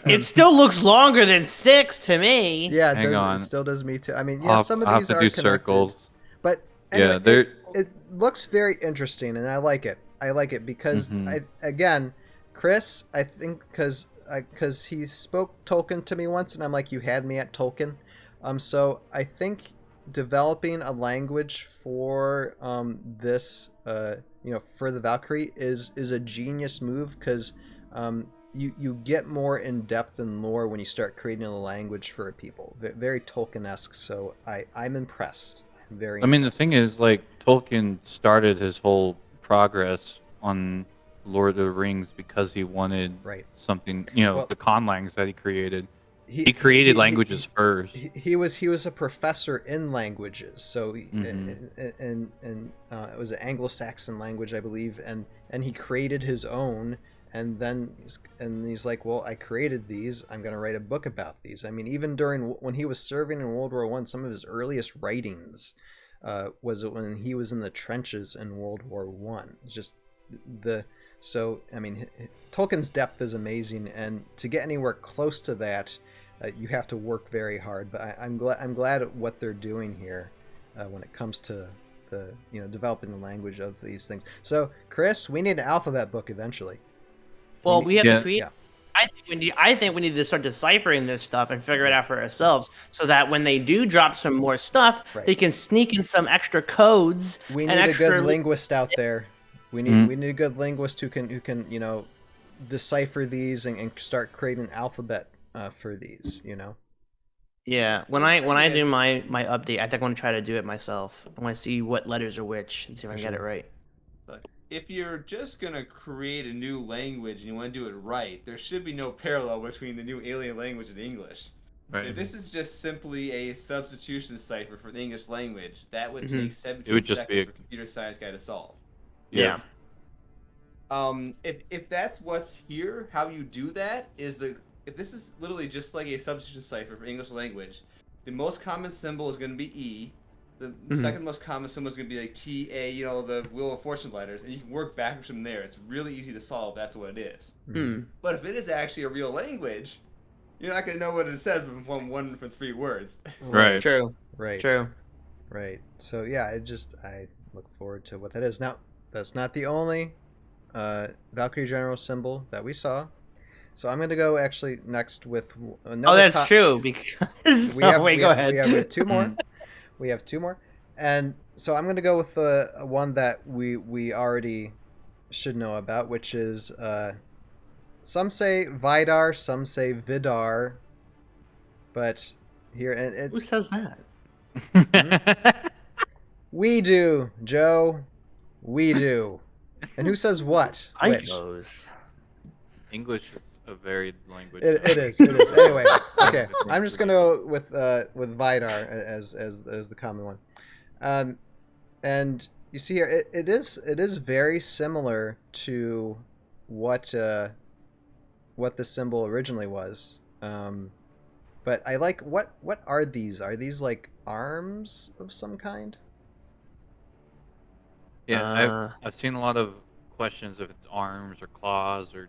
It still looks longer than 6 to me. Yeah, it still does me too. I mean, yeah, some of these are connected, circles. But anyway, it looks very interesting, and I like it. I like it because Chris, I think because he spoke Tolkien to me once, and I'm like, you had me at Tolkien. So I think developing a language for this, for the Valkyrie is a genius move, because you get more in depth and lore when you start creating a language for people. Very Tolkien-esque, so I'm impressed. I'm very impressed. The thing is, like, Tolkien started his whole progress on Lord of the Rings because he wanted something, the conlangs that he created. He created languages first. He was a professor in languages, so and it was an Anglo-Saxon language, I believe, and he created his own. And then he's like, well, I created these. I'm going to write a book about these. I mean, even when he was serving in World War I, some of his earliest writings was when he was in the trenches in World War I. Just Tolkien's depth is amazing, and to get anywhere close to that, you have to work very hard. But I'm glad at what they're doing here when it comes to the developing the language of these things. So, Chris, we need an alphabet book eventually. Well, we have to create. Yeah. I think we need to start deciphering this stuff and figure it out for ourselves, so that when they do drop some more stuff, they can sneak in some extra codes. We need a good linguist out there. We need a good linguist who can decipher these and start creating an alphabet for these. Yeah, when I do my update, I think I want to try to do it myself. I want to see what letters are which and see if I can get it right. Look, if you're just gonna create a new language and you want to do it right, there should be no parallel between the new alien language and English. Right. If this is just simply a substitution cipher for the English language, that would take 17 It would just seconds be for a computer science guy to solve. Yeah. If that's what's here, how you do that is if this is literally just like a substitution cipher for English language, the most common symbol is going to be E. The second most common symbol is going to be like T, A, the Wheel of Fortune letters, and you can work backwards from there. It's really easy to solve. That's what it is. But if it is actually a real language, you're not going to know what it says from one from 3 words. Right. True. Right. True. Right. So yeah, I look forward to what that is. Now, that's not the only Valkyrie General symbol that we saw. So I'm going to go actually next with another. Oh, that's true. Because go ahead. We have 2 more. We have 2 more, and so I'm going to go with one that we already should know about, which is some say Vidar, some say Vidar, but here who says that? We do, Joe. We do. And who says what? Which? English is a varied language. It is. Anyway, okay. I'm just gonna go with Vidar as the common one, and you see here it is very similar to what the symbol originally was, but I like what are these? Are these like arms of some kind? Yeah, I've seen a lot of questions if it's arms or claws or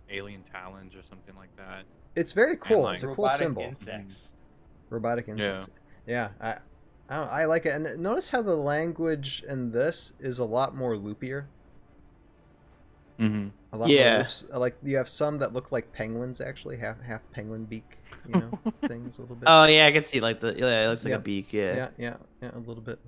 alien talons or something like that. It's very cool. Like it's a cool symbol. Insects. Robotic insects. Yeah. I like it. And notice how the language in this is a lot more loopier. Mm-hmm. A lot more loops. Like you have some that look like penguins actually, half penguin beak, things a little bit. Oh yeah, I can see like it looks like a beak. Yeah, a little bit.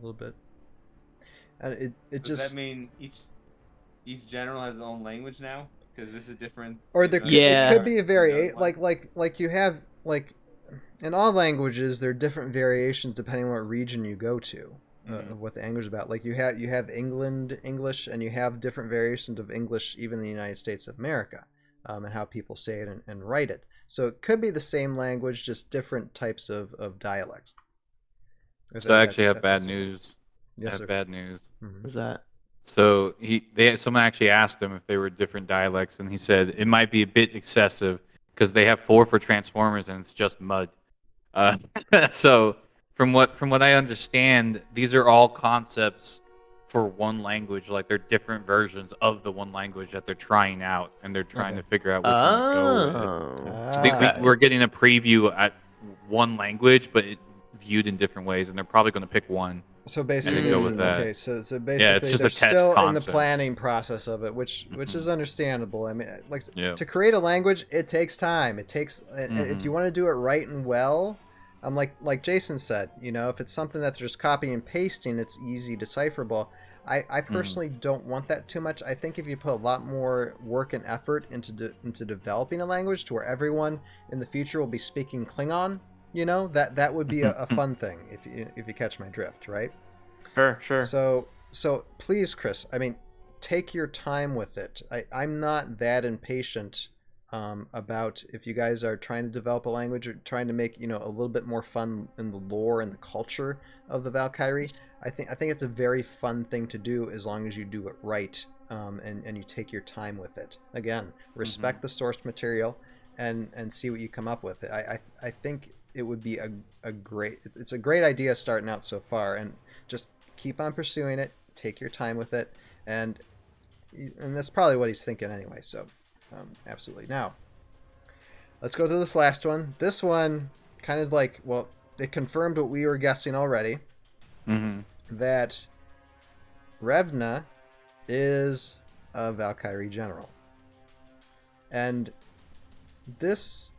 And it Does just that mean each general has his own language now? Because this is different. Or there it could be a variation, like you have like in all languages there are different variations depending on what region you go to, of what the language is about. Like you have England English, and you have different variations of English even in the United States of America, and how people say it and write it. So it could be the same language, just different types of dialects. So I actually have bad news. Yes, sir. Bad news. What's that? So someone actually asked him if they were different dialects, and he said it might be a bit excessive because they have 4 for Transformers and it's just mud. So from what I understand, these are all concepts for one language. Like they're different versions of the one language that they're trying out, and they're trying to figure out which one to go with. So we're getting a preview at one language, but viewed in different ways, and they're probably going to pick one. So basically, go with that. Okay. So basically, it's just they're a test still in the concept. planning process of it, which is understandable. I mean, like to create a language, it takes time. It takes if you want to do it right and well. Like Jason said, if it's something that they're just copying and pasting, it's easy decipherable. I personally don't want that too much. I think if you put a lot more work and effort into developing a language to where everyone in the future will be speaking Klingon. That would be a fun thing if you catch my drift, right? Sure. So please, Chris, I mean, take your time with it. I'm not that impatient about if you guys are trying to develop a language or trying to make a little bit more fun in the lore and the culture of the Valkyrie. I think it's a very fun thing to do as long as you do it right, and you take your time with it. Again, respect the source material and see what you come up with. I think it would be a great idea starting out so far, and just keep on pursuing it. Take your time with it, and that's probably what he's thinking anyway. So, absolutely. Now, let's go to this last one. This one kind of it confirmed what we were guessing already. That Revna is a Valkyrie general, and you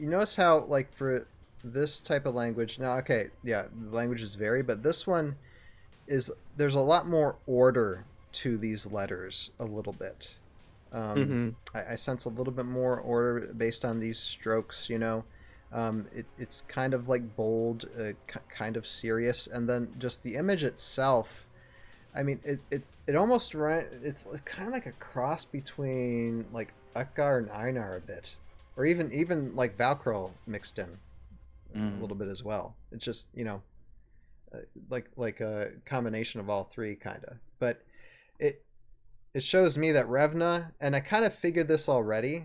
notice how for this type of language now, okay, yeah, the languages vary, but this one there's a lot more order to these letters a little bit. I sense a little bit more order based on these strokes, It's kind of like bold, kind of serious, and then just the image itself. I mean, it almost it's kind of like a cross between like Utgar and Einar a bit, or even like Valkyrie mixed in a little bit as well. It's just like a combination of all three kind of. But it shows me that Revna, and I kind of figured this already.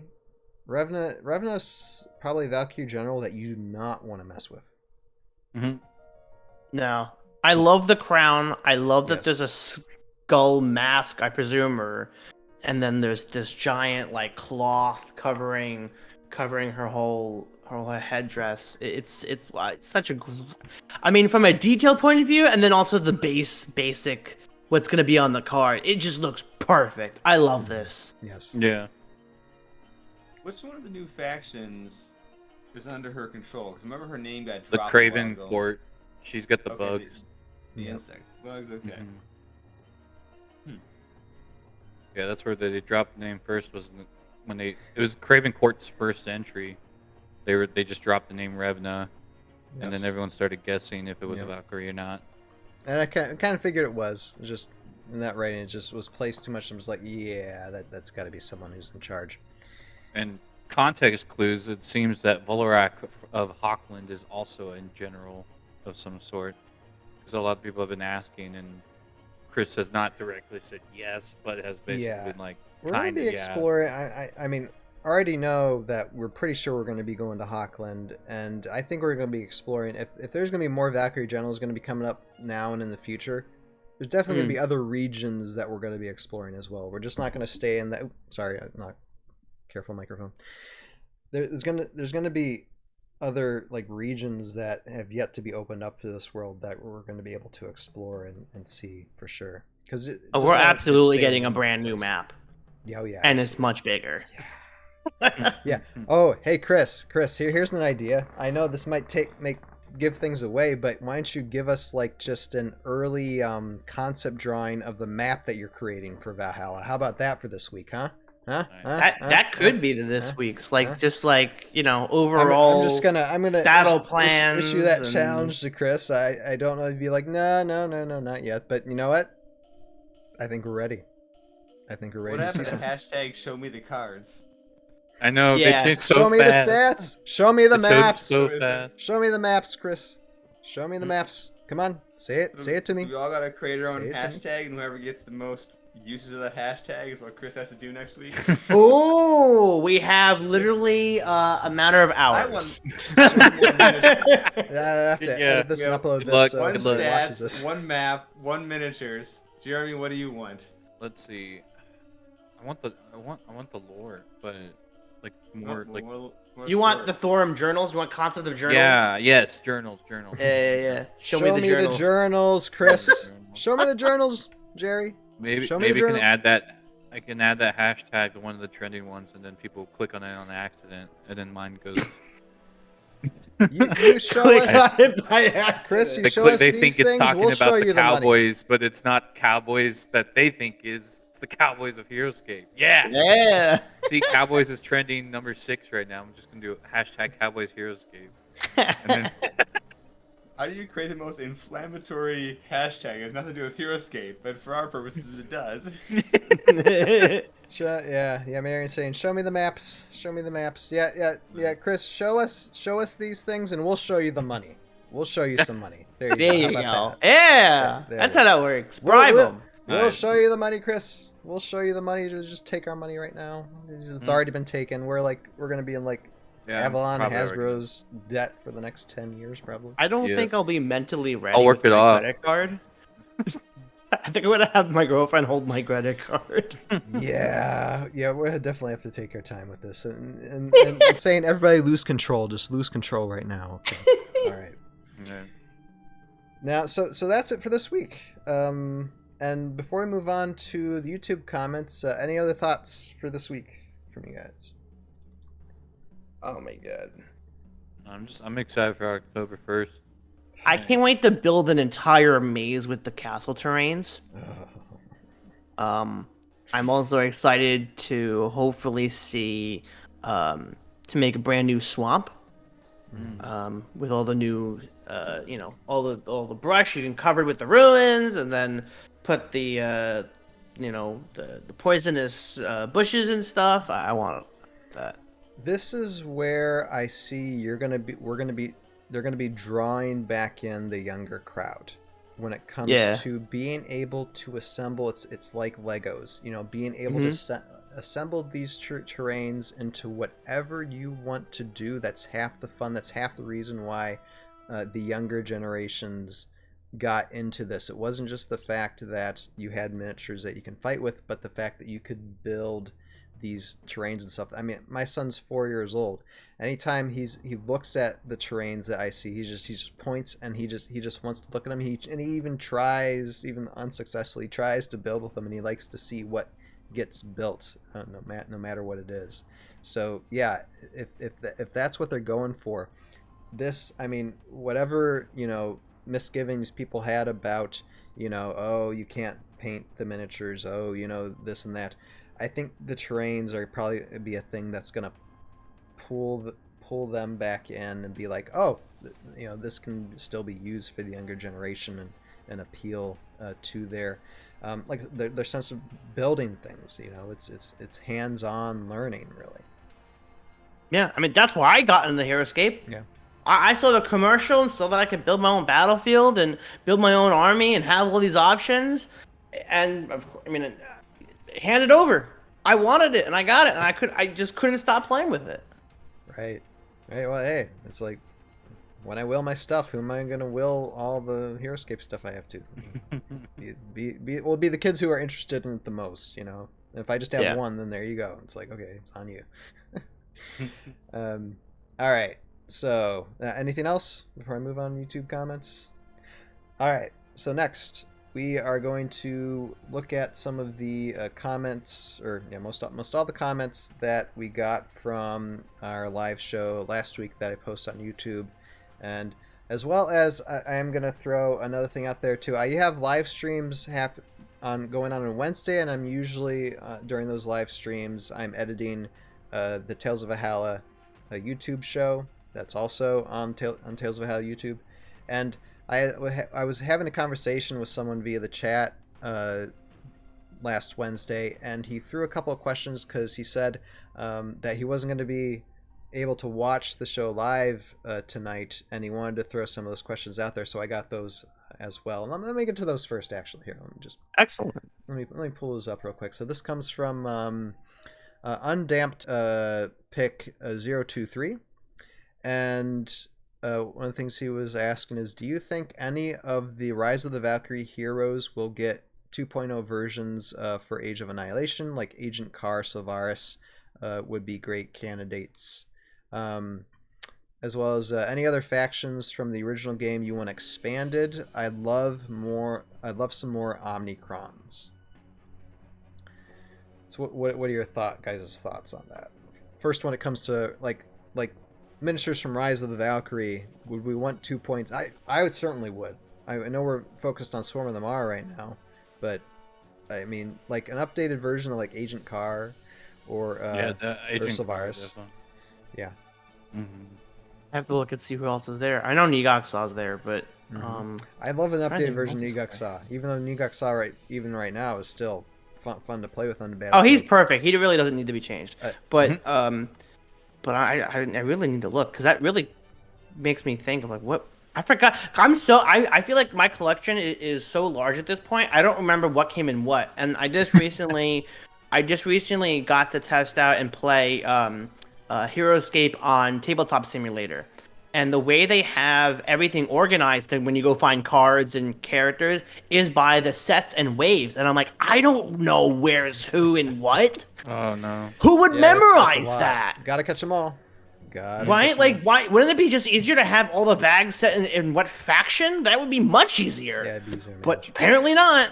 Revna's probably Valkyrie general that you do not want to mess with. Mm-hmm. No. I love the crown. I love that Yes. there's a skull mask, I presume, and then there's this giant like cloth covering her whole headdress. It's such a I mean, from a detail point of view, and then also the basic what's gonna be on the card. It just looks perfect. I love this. Yes. Yeah. Which one of the new factions is under her control? Because remember her name got The dropped. Craven a while ago. Court. She's got the Okay, bugs. The Yep. insect bugs. Okay. Mhm. Yeah, that's where they dropped the name first. Was when it was Craven Court's first entry. They just dropped the name Revna, and then everyone started guessing if it was a Valkyrie or not. And I kind of figured it was. Just in that writing, it just was placed too much. I was like, yeah, that's got to be someone who's in charge. And context clues, it seems that Volorak of Hockland is also a general of some sort. Because a lot of people have been asking, and Chris has not directly said yes, but has basically been like, We're going to be exploring. I mean, I already know that we're pretty sure we're going to be going to Hockland, and I think we're going to be exploring. If there's going to be more Valkyrie generals going to be coming up now and in the future, there's definitely going to be other regions that we're going to be exploring as well. We're just not going to stay in that. Sorry, not careful microphone. There's gonna be other like regions that have yet to be opened up to this world that we're going to be able to explore and see for sure. Because we're absolutely getting a brand new map. Oh yeah, and it's much bigger. Yeah. Oh, hey Chris, here's an idea. I know this might give things away, but why don't you give us like just an early concept drawing of the map that you're creating for Valhalla? How about that for this week, huh? That could be this week's overall. I'm gonna battle plans. Issue that challenge to Chris. I don't know. He'd be like, no, not yet. But you know what? I think we're ready. What happened to hashtag show me the cards? I know, they changed so Show me fast. the stats. Show me the maps. So fast. Show me the maps, Chris. Show me the maps. Come on, say it. Say it to me. We all gotta create our own Say it to me. hashtag, and whoever gets the most uses of that hashtag is what Chris has to do next week. Oh, we have literally a matter of hours. I have to edit this and upload Good this. luck. So One Good luck. watches stats, this. one map, one miniatures. Jeremy, what do you want? Let's see. I want the lore, but like more like. You want the Thormun journals? You want concept of journals? Yeah. Yes. Journals. Yeah. Show me the journals, Chris. Show me the journals, Jerry. Maybe Show me the maybe you can journals. add that. I can add that hashtag to one of the trending ones, and then people click on it on accident, and then mine goes. You show Click us, on it by accident. Chris. You They, show click, us they these think things. it's talking We'll show about you the money. Cowboys, but it's not Cowboys that they think is. It's the Cowboys of Heroscape. Yeah. Yeah. See, Cowboys is trending number 6 right now. I'm just gonna do hashtag Cowboys Heroscape. And then, How do you create the most inflammatory hashtag? It has nothing to do with Heroscape, but for our purposes, it does. Yeah. Marion's saying, "Show me the maps. Show me the maps." Yeah. Chris, show us these things, and we'll show you the money. We'll show you some money. There There you you go. How go. about that? Yeah. There That's it how is. that works. Bribe them. We'll Alright. show you the money, Chris. We'll show you the money. Just take our money right now. It's already been taken. We're gonna be in yeah, Avalon probably already. Hasbro's debt for the next 10 years, probably. I don't Yeah. think I'll be mentally ready. I'll work with it my off. credit card. I think I'm gonna have my girlfriend hold my credit card. Yeah, we definitely have to take our time with this, and saying everybody lose control, just lose control right now. Okay. All right. Yeah. Now, so that's it for this week. And before we move on to the YouTube comments, any other thoughts for this week from you guys? Oh my god. I'm excited for October 1st. I can't wait to build an entire maze with the castle terrains. I'm also excited to hopefully see to make a brand new swamp. with all the new, all the brush you can cover with the ruins, and then put the the poisonous bushes and stuff. I want that. This is where I see they're gonna be drawing back in the younger crowd when it comes to being able to assemble. It's like Legos, being able to assemble these terrains into whatever you want to do. That's half the fun. That's half the reason why the younger generations got into this. It wasn't just the fact that you had miniatures that you can fight with, but the fact that you could build these terrains and stuff. I mean, my son's 4 years old. Anytime he looks at the terrains that I see, he just points, and he just wants to look at them. He even tries, even unsuccessfully, tries to build with them, and he likes to see what gets built, no matter what it is. So yeah, if that's what they're going for, this, I mean, whatever misgivings people had about oh, you can't paint the miniatures, oh, this and that. I think the terrains are probably be a thing that's gonna pull them back in and be like, oh, this can still be used for the younger generation and appeal to their their sense of building things. It's hands-on learning, really. Yeah, I mean, that's why I got into the Heroscape. Yeah. I saw the commercial and so that I could build my own battlefield and build my own army and have all these options. And I mean, hand it over. I wanted it and I got it, and I just couldn't stop playing with it. Right. Well, hey, it's like when I will my stuff, who am I going to will all the Heroscape stuff I have to? Will be the kids who are interested in it the most, If I just have one, then there you go. It's like, okay, it's on you. All right. So, anything else before I move on to YouTube comments? All right. So next, we are going to look at some of the comments, or most all the comments that we got from our live show last week that I posted on YouTube, and as well as I am going to throw another thing out there too. I have live streams going on Wednesday, and I'm usually during those live streams I'm editing the Tales of Valhalla YouTube show. That's also on Tales of Valhalla YouTube, and I was having a conversation with someone via the chat last Wednesday, and he threw a couple of questions because he said that he wasn't going to be able to watch the show live tonight, and he wanted to throw some of those questions out there, so I got those as well. And let me get to those first, actually. Here, let me just let me pull those up real quick. So this comes from Undamped Pick 023, and one of the things he was asking is, do you think any of the Rise of the Valkyrie heroes will get 2.0 versions for Age of Annihilation, like Agent Carr, Sylvaris would be great candidates, as well as any other factions from the original game you want expanded. I'd love some more Omnicrons. So what are your guys' thoughts on that? First, when it comes to like miniatures from Rise of the Valkyrie, would we want 2 points? I would certainly would. I know we're focused on Swarm of the Mara right now, but I mean, like an updated version of like Agent Carr or Sylvaris. Yeah. Mm-hmm. I have to look and see who else is there. I know Nigok-Saw's there, but I love an updated version of Nigok-Saw. Even though Nigok-Saw right now is still fun to play with on the battlefield. Oh, he's perfect. He really doesn't need to be changed. But I really need to look, because that really makes me think of like what I forgot. I feel like my collection is so large at this point. I don't remember what came in what, and I just recently got to test out and play Heroscape on Tabletop Simulator, and the way they have everything organized when you go find cards and characters is by the sets and waves, and I'm like, I don't know where's who and what. Oh no! Who would memorize that? Gotta catch them all. Right? Like, why wouldn't it be just easier to have all the bags set in what faction? That would be much easier. Yeah, it'd be easier. But apparently not.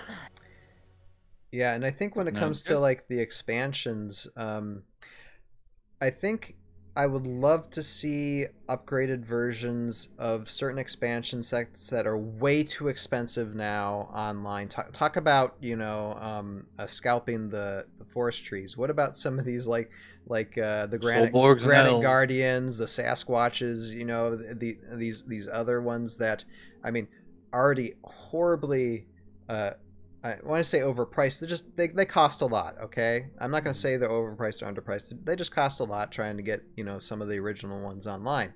Yeah, and I think when it comes to like the expansions, I think I would love to see upgraded versions of certain expansion sets that are way too expensive now online. Talk about, scalping the forest trees. What about some of these the Soulborgs and granite elves. guardians, the Sasquatches, these other ones that, I mean, already horribly I want to say overpriced. They cost a lot. Okay, I'm not going to say they're overpriced or underpriced. They just cost a lot trying to get some of the original ones online,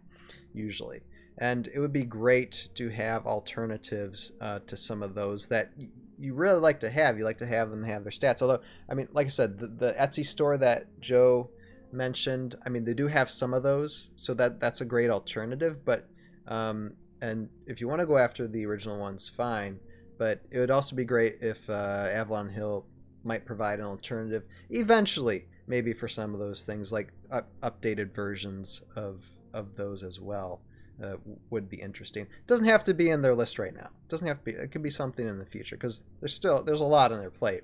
usually. And it would be great to have alternatives to some of those that you really like to have. You like to have them have their stats. Although, I mean, like I said, the Etsy store that Joe mentioned, I mean, they do have some of those, so that's a great alternative. But and if you want to go after the original ones, fine. But it would also be great if Avalon Hill might provide an alternative eventually, maybe for some of those things, like updated versions of those as well. Would be interesting. It doesn't have to be in their list right now. It doesn't have to be. It could be something in the future because there's a lot on their plate.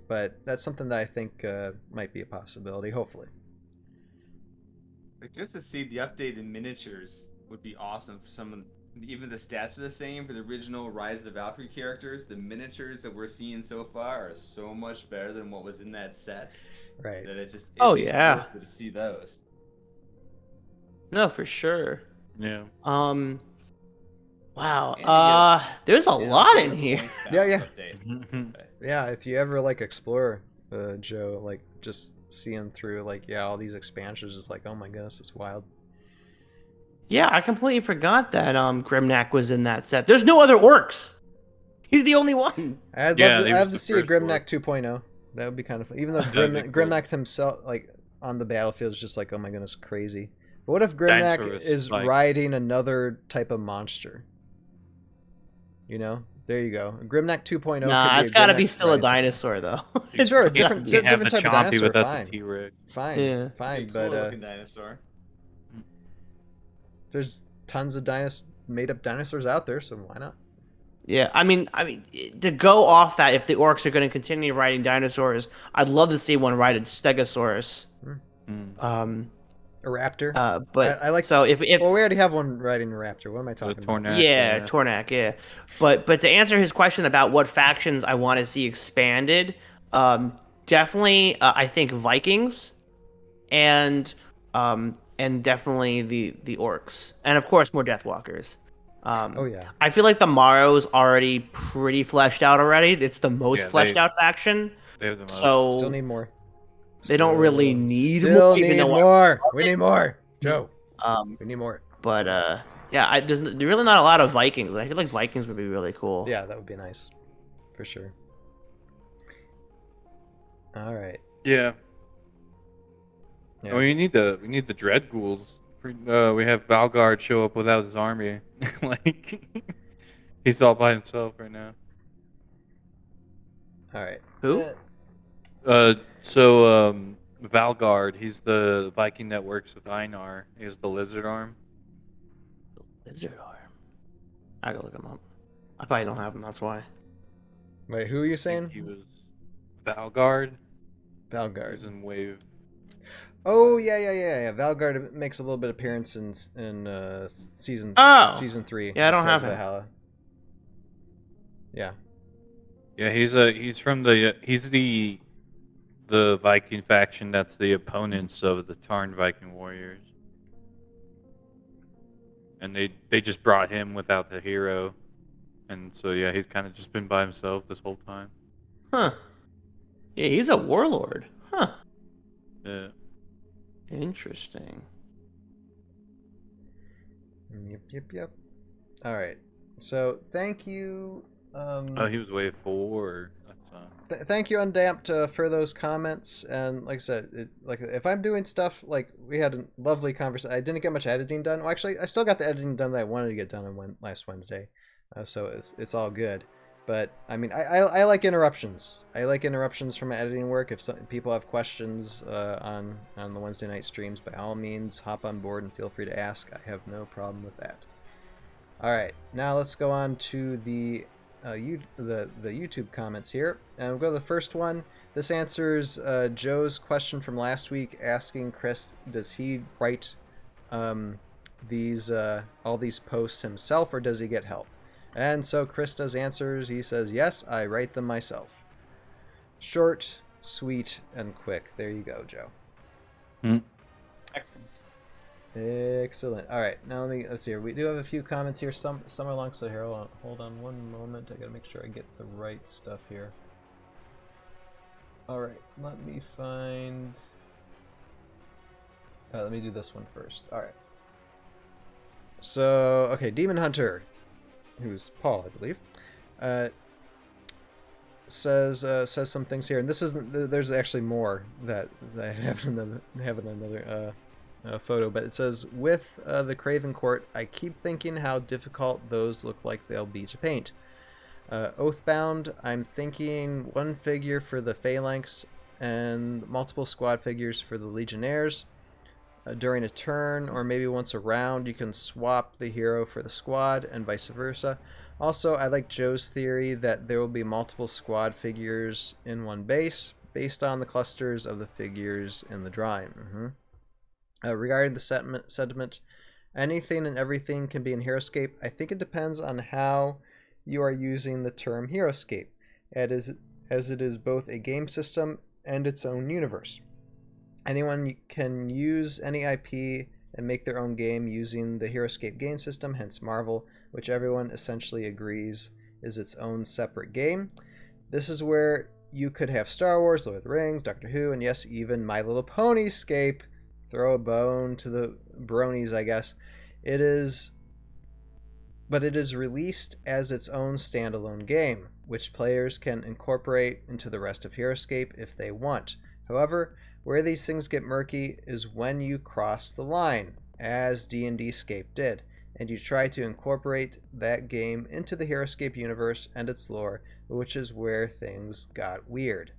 But that's something that I think might be a possibility. Hopefully. Like just to see the updated miniatures would be awesome for someone. Even the stats are the same for the original Rise of the Valkyrie characters. The miniatures that we're seeing so far are so much better than what was in that set. Right. That it's just yeah, to see those. No, for sure. Yeah. Wow. There's a lot in here. Yeah. Mhm. Yeah, if you ever explore, Joe, just seeing through all these expansions is oh my goodness, it's wild. Yeah, I completely forgot that Grimnak was in that set. There's no other orcs. He's the only one. I'd love to see a Grimnak 2.0. That would be kind of fun. Even though Grimnak himself, on the battlefield, is just oh my goodness, crazy. But what if Grimnak is riding another type of monster? There you go. Grimnak 2.0. Nah, it's got to be still a dinosaur, though. Sure, different You have different the type of Chompy dinosaur. without Fine. the T-Rex. Fine. Yeah. Fine. Cool But looking dinosaur. there's tons of made-up dinosaurs out there, so why not? Yeah, I mean, to go off that, if the orcs are going to continue riding dinosaurs, I'd love to see one ride a Stegosaurus. A raptor. But I like. so if well, we already have one riding a raptor. What am I talking about? Tornak. Yeah, Tornak. Yeah, but to answer his question about what factions I want to see expanded, definitely I think Vikings, and definitely the orcs, and of course more Deathwalkers. Oh yeah. I feel like the Morrow's already pretty fleshed out already. It's the most fleshed out faction. They have the most. So Still need more. they don't really need Still more. need more. We need more, Joe. We need more. But yeah, there's really not a lot of Vikings, and I feel like Vikings would be really cool. Yeah, that would be nice, for sure. All right. Yeah. We need the Dread Ghouls. We have Valgard show up without his army. He's all by himself right now. All right. Who? Valgard, he's the Viking that works with Einar. He has the lizard arm. Lizard arm. I gotta look him up. I probably don't have him. That's why. Wait, who are you I saying? think he was Valgard. Valgard. He's in Wave. Oh yeah. Valgard makes a little bit appearance in season 3. Yeah, I don't have him. Valhalla. Yeah. Yeah, he's the Viking faction that's the opponents of the Tarn Viking warriors. And they just brought him without the hero. And so yeah, he's kind of just been by himself this whole time. Huh. Yeah, he's a warlord. Huh. Yeah. Interesting. Yep. All right. So thank you. He was Wave 4. Thank you, Undamped, for those comments. And like I said, if I'm doing stuff, we had a lovely conversation. I didn't get much editing done. Well, actually, I still got the editing done that I wanted to get done on last Wednesday. So it's all good. But I mean, I like interruptions. I like interruptions from my editing work. If people have questions on the Wednesday night streams, by all means, hop on board and feel free to ask. I have no problem with that. All right, now let's go on to the the YouTube comments here, and we'll go to the first one. This answers Joe's question from last week, asking Chris, does he write these all these posts himself, or does he get help? And so Chris does answers. He says, yes, I write them myself. Short, sweet, and quick. There you go, Joe. Excellent. Excellent. All right, now let's see here. We do have a few comments here. Some are long, so here, hold on one moment. I gotta make sure I get the right stuff here. All right, let me find. Let me do this one first. All right. So, okay, Demon Hunter, who's Paul, I believe, says some things here, and this isn't. There's actually more that I have in another photo, but it says, with the Craven Court, I keep thinking how difficult those look like they'll be to paint. Oathbound, I'm thinking one figure for the Phalanx and multiple squad figures for the Legionnaires. During a turn, or maybe once a round, you can swap the hero for the squad, and vice versa. Also, I like Joe's theory that there will be multiple squad figures in one base, based on the clusters of the figures in the drawing. Regarding the sentiment, anything and everything can be in Heroscape. I think it depends on how you are using the term Heroscape, as it is both a game system and its own universe. Anyone can use any IP and make their own game using the Heroscape game system, hence Marvel, which everyone essentially agrees is its own separate game. This is where you could have Star Wars, Lord of the Rings, Doctor Who, and yes, even My Little Ponyscape. Throw a bone to the bronies, I guess. But it is released as its own standalone game, which players can incorporate into the rest of Heroscape if they want. However, where these things get murky is when you cross the line, as D&Dscape did, and you try to incorporate that game into the Heroscape universe and its lore, which is where things got weird.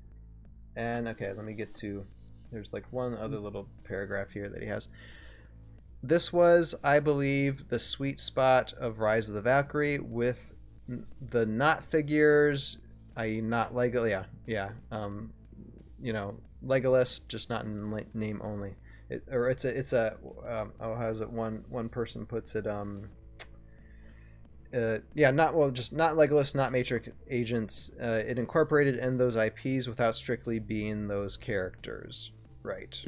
And okay, let me get to... There's like one other little paragraph here that he has. This was, I believe, the sweet spot of Rise of the Valkyrie, with the not figures, i.e. not Lego, Legolas, just not in name only. How's it? One person puts it. Not Legolas, not Matrix agents. It incorporated in those IPs without strictly being those characters. Right.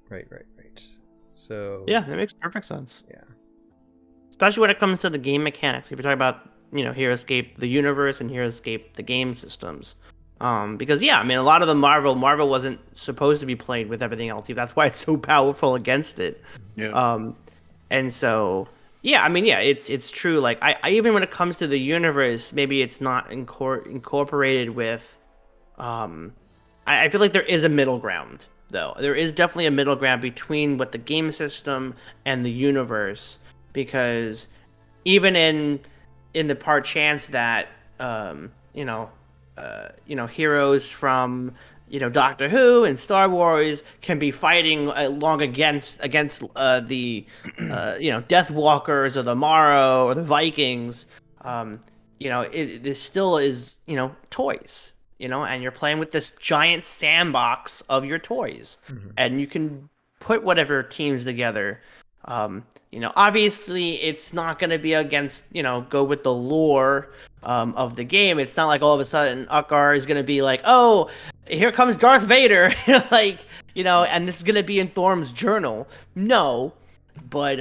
Right. So. Yeah, that makes perfect sense. Yeah. Especially when it comes to the game mechanics. If you're talking about, Heroscape, the universe, and Heroscape, the game systems. Because, a lot of the Marvel wasn't supposed to be played with everything else. That's why it's so powerful against it. Yeah. And so, it's true. Like, I even when it comes to the universe, maybe it's not incorporated with, I feel like there is a middle ground, though. There is definitely a middle ground between what the game system and the universe, because even in the part chance that, heroes from Doctor Who and Star Wars can be fighting along against the Death Walkers or the Morrow or the Vikings. This still is toys. And you're playing with this giant sandbox of your toys, and you can put whatever teams together. Obviously it's not going to be against, go with the lore of the game. It's not like all of a sudden Ukkar is going to be like, oh, here comes Darth Vader, and this is going to be in Thorm's journal. No, but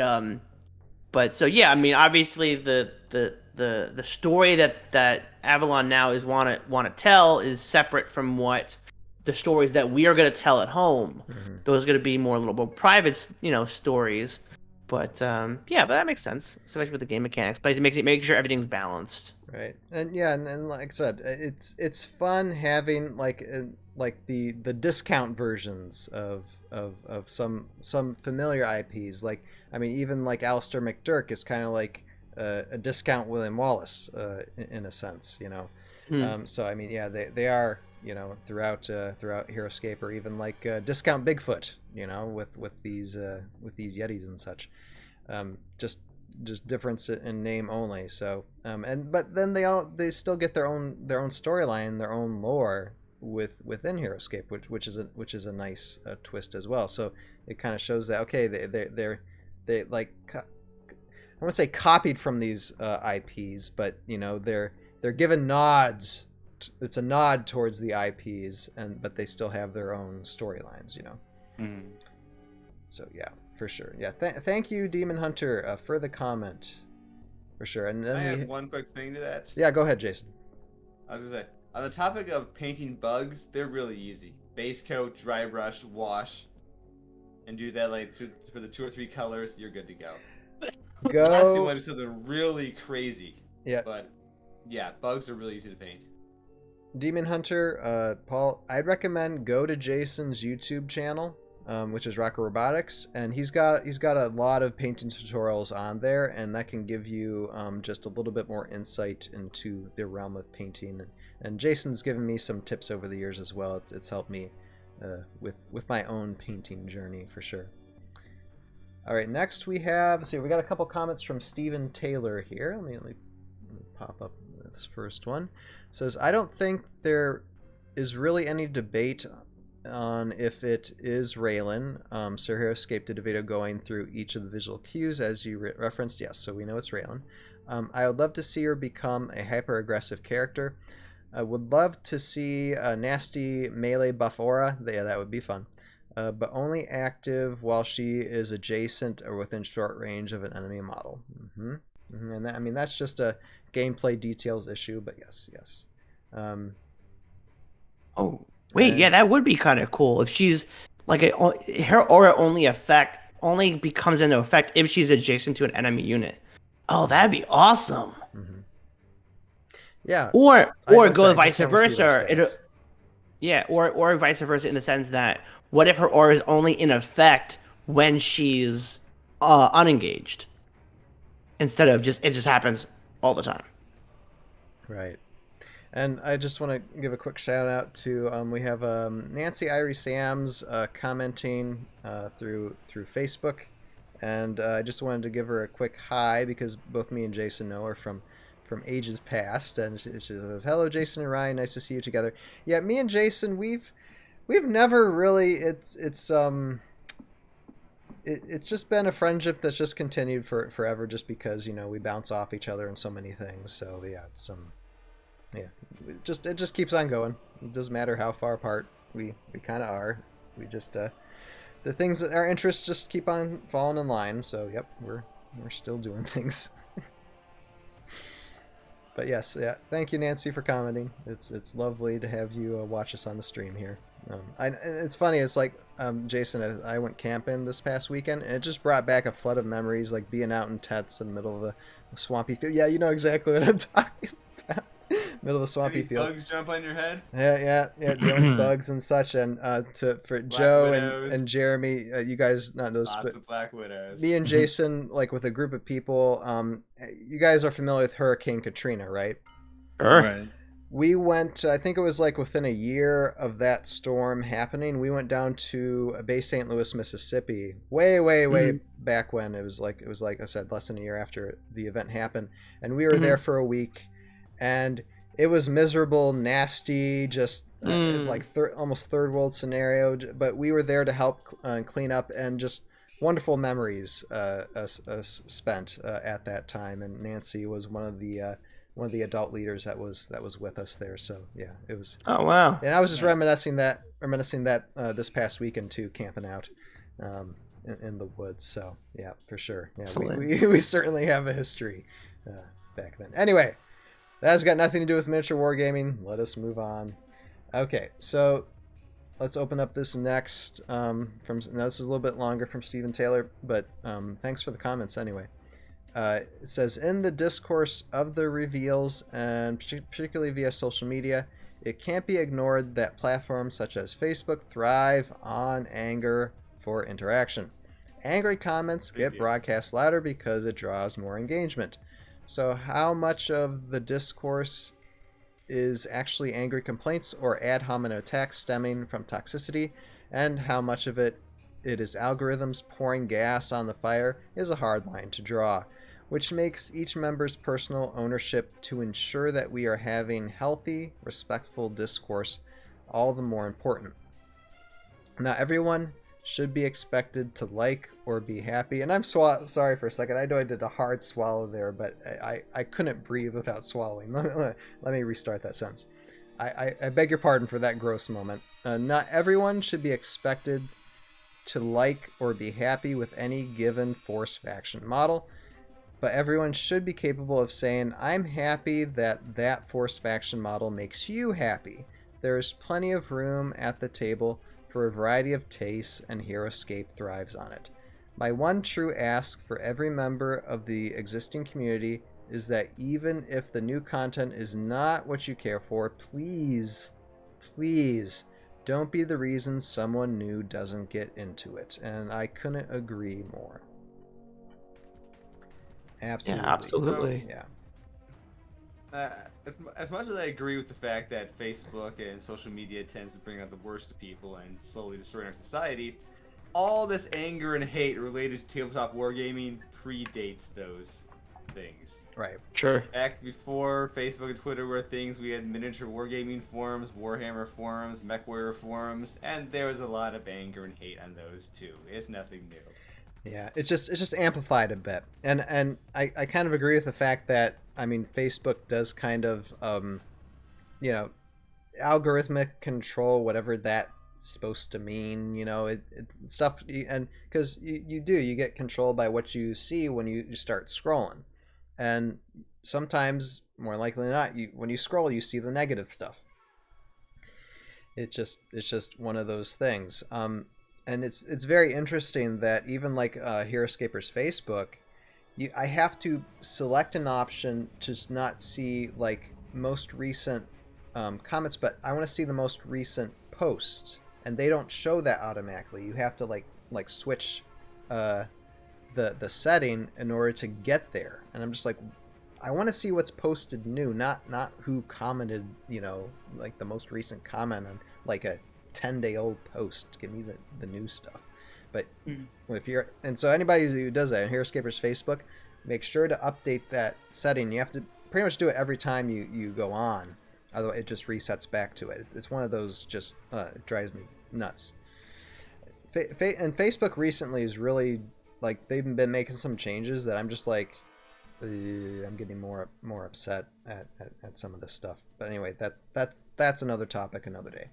so yeah, obviously the story that Avalon now is want to tell is separate from what the stories that we are going to tell at home. Those are going to be more a little more private, stories. But but that makes sense, especially with the game mechanics. But it makes sure everything's balanced. Right, and like I said, it's fun having like the discount versions of some familiar IPs. Like even like Alistair McDurk is kind of like a discount William Wallace in a sense, So they are throughout Heroscape, or even like discount Bigfoot, with these Yetis and such. Just just difference in name only. So but then they still get their own storyline, their own lore within Heroscape, which is a nice twist as well. So it kind of shows that okay, they like I wouldn't say copied from these IPs, but they're given nods. It's a nod towards the IPs, but they still have their own storylines. So yeah, for sure. Yeah, thank you, Demon Hunter, for the comment, for sure. And then I have one quick thing to that. Yeah, go ahead, Jason. I was gonna say, on the topic of painting bugs, they're really easy. Base coat, dry brush, wash, and do that for the 2 or 3 colors. You're good to go. Last one is something really crazy. Yeah. But yeah, bugs are really easy to paint. Demon Hunter, Paul, I'd recommend go to Jason's YouTube channel, which is Rocker Robotics, and he's got a lot of painting tutorials on there, and that can give you just a little bit more insight into the realm of painting. And Jason's given me some tips over the years as well. It's helped me with my own painting journey for sure. All right, next we got a couple comments from Steven Taylor here. Let me pop up this first one. It says, I don't think there is really any debate on if it is Raylan. Sir Heroscape did a video going through each of the visual cues as you referenced. Yes, so we know it's Raylan. I would love to see her become a hyper-aggressive character. I would love to see a nasty melee buff aura. Yeah, that would be fun. But only active while she is adjacent or within short range of an enemy model. And that's just a gameplay details issue, but yes. Oh, wait, yeah, that would be kind of cool if she's like her aura only becomes into effect if she's adjacent to an enemy unit. Oh, that'd be awesome. Yeah. Or go vice versa. Or vice versa in the sense that what if her aura is only in effect when she's unengaged instead of it just happens all the time. Right. And I just want to give a quick shout out to we have Nancy Irie Sams commenting through Facebook, and I just wanted to give her a quick hi because both me and Jason know her from ages past, and she says, "Hello, Jason and Ryan, nice to see you together." Yeah, me and Jason, we've never really it's just been a friendship that's just continued forever, just because we bounce off each other in so many things. So yeah, it's it just keeps on going. It doesn't matter how far apart we kind of are. We just the things that our interests just keep on falling in line. So yep, we're still doing things. But yes, yeah, thank you, Nancy, for commenting. It's lovely to have you watch us on the stream here. It's funny. It's like Jason, I went camping this past weekend, and it just brought back a flood of memories, like being out in tents in the middle of a swampy field. Yeah, you know exactly what I'm talking about. Middle of a swampy field. Bugs jump on your head. Yeah, dealing with bugs and such. And for Black Joe widows. and Jeremy, you guys not those, Lots but of black widows. me and Jason, like with a group of people, you guys are familiar with Hurricane Katrina, right? Right. We went, I think it was like within a year of that storm happening, we went down to Bay St. Louis, Mississippi, way back when. It was like I said, less than a year after the event happened, and we were there for a week, and it was miserable, nasty, just almost third world scenario. But we were there to help clean up, and just wonderful memories spent at that time. And Nancy was one of the adult leaders that was with us there. So yeah, it was. Oh wow! And I was just reminiscing that this past weekend too, camping out in the woods. So yeah, for sure. Yeah, we certainly have a history back then. Anyway. That has got nothing to do with miniature wargaming. Let us move on. Okay, so let's open up this next. Now this is a little bit longer from Stephen Taylor, but thanks for the comments anyway. It says, in the discourse of the reveals, and particularly via social media, it can't be ignored that platforms such as Facebook thrive on anger for interaction. Angry comments get broadcast louder because it draws more engagement. So how much of the discourse is actually angry complaints or ad hominem attacks stemming from toxicity, and how much of it is algorithms pouring gas on the fire is a hard line to draw. which makes each member's personal ownership to ensure that we are having healthy, respectful discourse all the more important. Now, everyone should be expected to like or be happy. And I'm sorry for a second. I know I did a hard swallow there, but I couldn't breathe without swallowing. Let me restart that sentence. I beg your pardon for that gross moment. Not everyone should be expected to like or be happy with any given Force faction model, but everyone should be capable of saying, I'm happy that that Force faction model makes you happy. There is plenty of room at the table for a variety of tastes, and Heroscape thrives on it. My one true ask for every member of the existing community is that even if the new content is not what you care for, please don't be the reason someone new doesn't get into it. And I couldn't agree more. Absolutely. Yeah, absolutely. Yeah. As much as I agree with the fact that Facebook and social media tends to bring out the worst of people and slowly destroy our society, all this anger and hate related to tabletop wargaming predates those things. Right. Sure. Back before Facebook and Twitter were things, we had miniature wargaming forums, Warhammer forums, MechWarrior forums, and there was a lot of anger and hate on those too. It's nothing new. Yeah, it's just amplified a bit, and I kind of agree with the fact that, I mean, Facebook does kind of algorithmic control, whatever that's supposed to mean. It's stuff, and because you get controlled by what you see when you start scrolling, and sometimes, more likely than not, when you scroll, you see the negative stuff. It's just one of those things. And it's very interesting that even like Heroscaper's Facebook, I have to select an option to not see like most recent comments, but I want to see the most recent posts, and they don't show that automatically. You have to like switch the setting in order to get there. And I'm just like, I want to see what's posted new, not who commented, like the most recent comment on like a 10-day-old post. Give me the new stuff. But if you're, and so anybody who does that in Heroscaper's Facebook, make sure to update that setting. You have to pretty much do it every time you go on, otherwise it just resets back to it. It's one of those, just it drives me nuts. And Facebook recently is really like, they've been making some changes that I'm just like, I'm getting more upset at some of this stuff. But anyway, that's another topic, another day.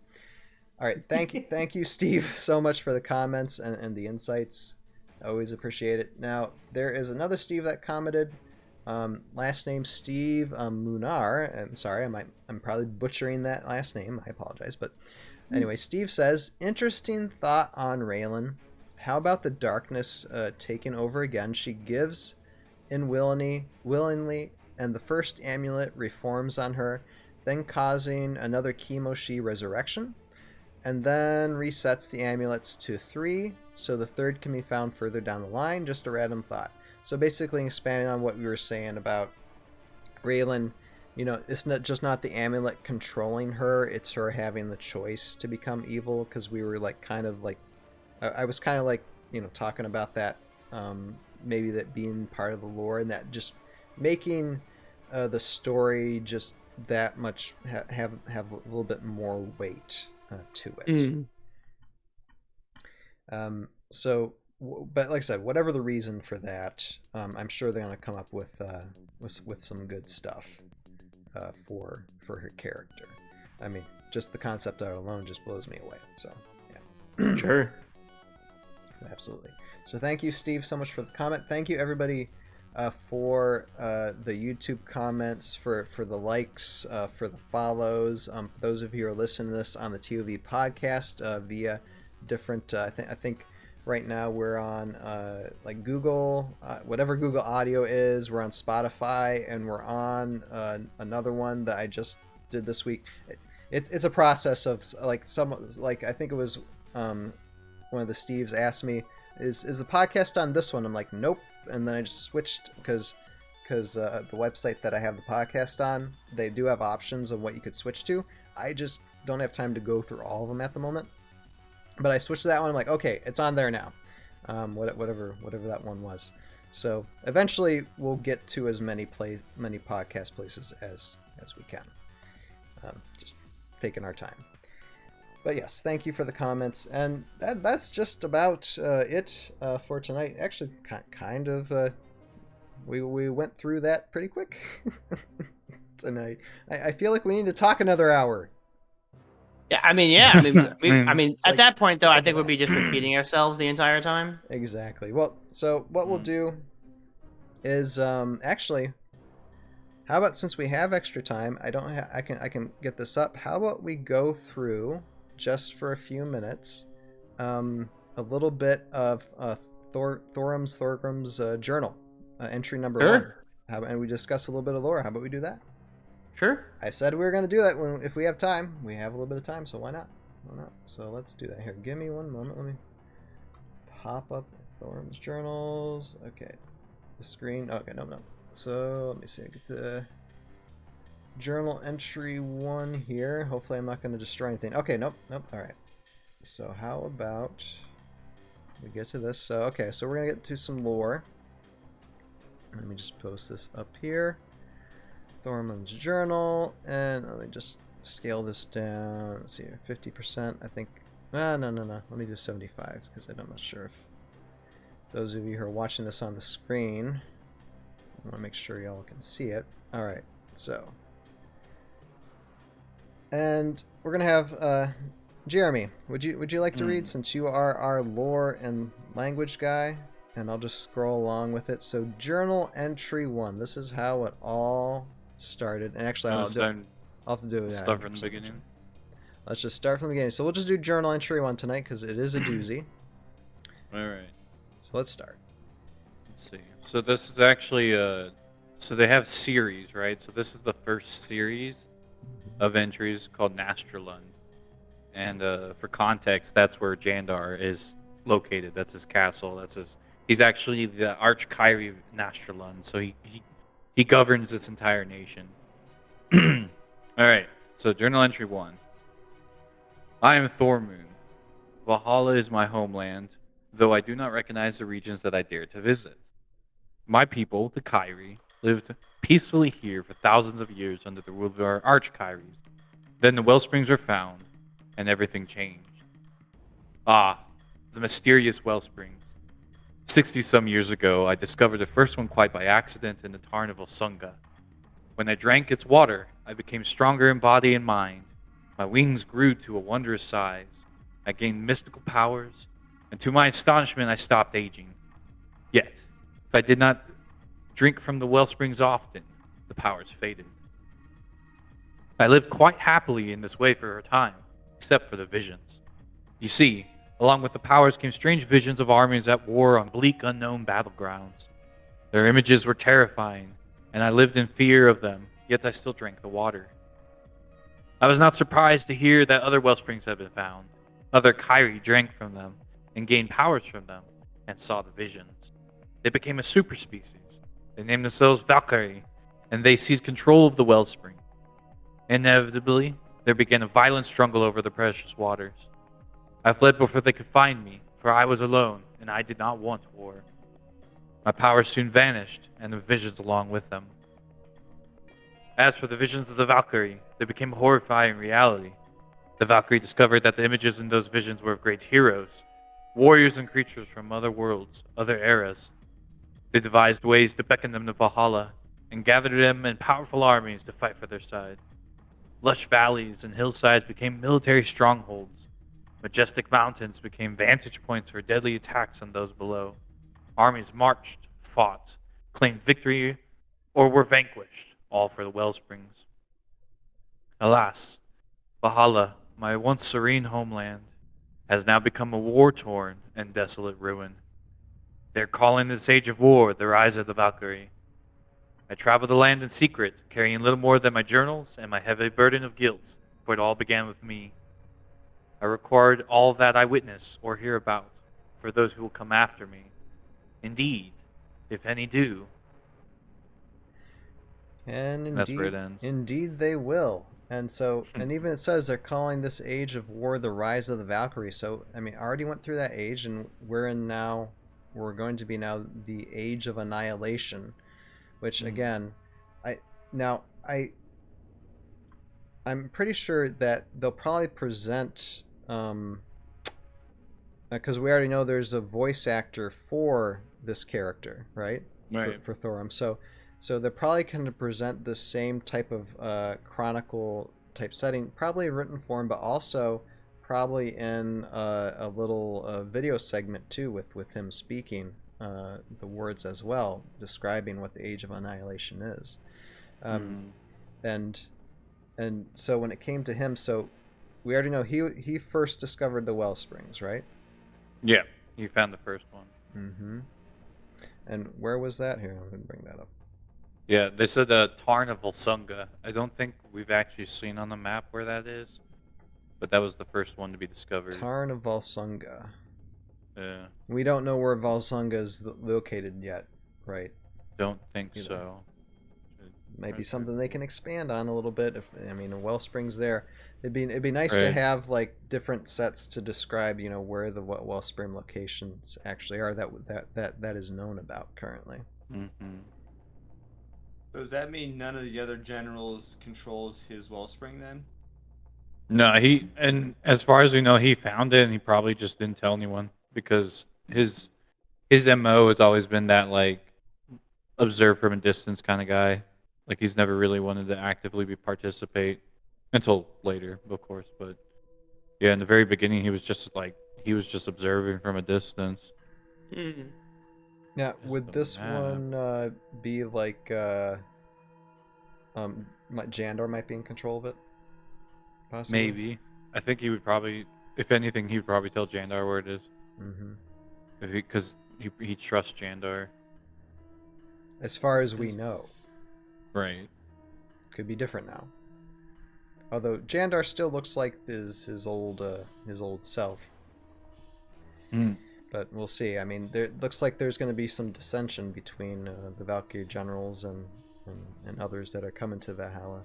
All right, thank you, Steve, so much for the comments and the insights. I always appreciate it. Now, there is another Steve that commented. Last name Steve Munar. I'm sorry, I'm probably butchering that last name. I apologize, but anyway, Steve says, interesting thought on Raylan. How about the darkness taking over again? She gives in willingly, and the first amulet reforms on her, then causing another Chemoshi resurrection, and then resets the amulets to 3, so the third can be found further down the line. Just a random thought. So basically expanding on what we were saying about Raylan, it's not the amulet controlling her, it's her having the choice to become evil, because we were like I was kind of like, talking about that, maybe that being part of the lore, and that just making the story just that much have a little bit more weight to it. But like I said, whatever the reason for that, I'm sure they're going to come up with some good stuff for her character. I mean, just the concept of it alone just blows me away. So yeah. Sure. Absolutely. So thank you, Steve, so much for the comment. Thank you, everybody, for the YouTube comments, for the likes, for the follows. For those of you who are listening to this on the ToV podcast via different, I think right now we're on like Google, whatever Google Audio is. We're on Spotify, and we're on another one that I just did this week. It's a process of I think it was one of the Steves asked me, is the podcast on this one? I'm like, nope. And then I just switched because the website that I have the podcast on, they do have options of what you could switch to. I just don't have time to go through all of them at the moment. But I switched to that one. I'm like, okay, it's on there now. Whatever that one was. So eventually we'll get to as many podcast places as we can. Just taking our time. But yes, thank you for the comments, and that's just about it for tonight. Actually, kind of. We went through that pretty quick tonight. I feel like we need to talk another hour. Yeah, I mean, at like- that point though, I like think a- we'd be just repeating ourselves the entire time. Exactly. Well, so what we'll do is actually, how about, since we have extra time, I can get this up. How about we go through, just for a few minutes, a little bit of Thorgrim's journal, entry number Sure. 1. And we discuss a little bit of lore. How about we do that? Sure. I said we were going to do that if we have time. We have a little bit of time, so why not? So let's do that. Here, give me one moment. Let me pop up Thorgrim's journals. Okay. The screen. Okay, no. So let me see. I get the journal entry 1 here. Hopefully I'm not going to destroy anything. Okay, nope. All right. So how about we get to this? So okay, so we're going to get to some lore. Let me just post this up here. Thormun's journal, and let me just scale this down. Let's see here, 50%. I think. No. Let me do 75 because I'm not sure if those of you who are watching this on the screen, I want to make sure y'all can see it. All right, so, and we're gonna have Jeremy. Would you like to read, since you are our lore and language guy? And I'll just scroll along with it. So, journal entry 1. This is how it all started. And actually, I'll have to do it. Start from the beginning. Let's just start from the beginning. So we'll just do journal entry 1 tonight because it is a doozy. All right. So let's start. Let's see. So this is actually so they have series, right? So this is the first series of entries called Nastralund. And for context, that's where Jandar is located. That's his castle. He's actually the Archkyrie Nastralund. So he governs this entire nation. All right. So journal entry 1. I am Thormun. Valhalla is my homeland, though I do not recognize the regions that I dare to visit. My people, the Kyrie, lived peacefully here for thousands of years under the rule of our Archkyries. Then the wellsprings were found, and everything changed. Ah, the mysterious wellsprings. 60-some years ago, I discovered the first one quite by accident in the Tarn of Olsunga. When I drank its water, I became stronger in body and mind. My wings grew to a wondrous size. I gained mystical powers, and to my astonishment, I stopped aging. Yet, if I did not drink from the wellsprings often, the powers faded. I lived quite happily in this way for a time, except for the visions. You see, along with the powers came strange visions of armies at war on bleak, unknown battlegrounds. Their images were terrifying, and I lived in fear of them, yet I still drank the water. I was not surprised to hear that other wellsprings had been found. Other Kyrie drank from them, and gained powers from them, and saw the visions. They became a super species. They named themselves Valkyrie, and they seized control of the wellspring. Inevitably, there began a violent struggle over the precious waters. I fled before they could find me, for I was alone, and I did not want war. My powers soon vanished, and the visions along with them. As for the visions of the Valkyrie, they became a horrifying reality. The Valkyrie discovered that the images in those visions were of great heroes, warriors and creatures from other worlds, other eras. They devised ways to beckon them to Valhalla, and gathered them in powerful armies to fight for their side. Lush valleys and hillsides became military strongholds. Majestic mountains became vantage points for deadly attacks on those below. Armies marched, fought, claimed victory, or were vanquished, all for the wellsprings. Alas, Valhalla, my once serene homeland, has now become a war-torn and desolate ruin. They're calling this age of war the rise of the Valkyrie. I traveled the land in secret, carrying little more than my journals and my heavy burden of guilt, for it all began with me. I record all that I witness or hear about for those who will come after me. Indeed, if any do. And That's where it ends. Indeed they will. And so, and even it says they're calling this age of war the rise of the Valkyrie. So, I mean, I already went through that age, and we're in now we're going to be now the Age of Annihilation, which again, I'm pretty sure that they'll probably present, because we already know there's a voice actor for this character, right? Right. For Thormun. So they're probably going to present the same type of chronicle type setting, probably in written form, but also probably in a little video segment too, with him speaking the words as well, describing what the Age of Annihilation is. And so when it came to him, so we already know he first discovered the well springs, right? Yeah, he found the first one. Mm-hmm. And where was that? Here, I'm going to bring that up. Yeah, they said Tarn of Volsunga. I don't think we've actually seen on the map where that is, but that was the first one to be discovered. Tarn of Volsunga. Yeah. We don't know where Volsunga is located yet, right? Don't think Either. so. Might be something they can expand on a little bit. If I mean, a wellsprings there, it'd be nice to have like different sets to describe, where the wellspring locations actually are that is known about currently. Mm-hmm. So does that mean none of the other generals controls his wellspring then? No, and as far as we know, he found it and he probably just didn't tell anyone because his MO has always been that like observe from a distance kind of guy. Like he's never really wanted to actively participate until later, of course. But yeah, in the very beginning, he was just observing from a distance. Mm-hmm. Now, would this one be like Jandor might be in control of it? Possibly? Maybe. I think he would probably, if anything, he would probably tell Jandar where it is. Mm-hmm. Because he trusts Jandar. As far as we know. Right. Could be different now. Although Jandar still looks like his old self. But we'll see. I mean, there looks like there's going to be some dissension between the Valkyrie generals and others that are coming to Valhalla.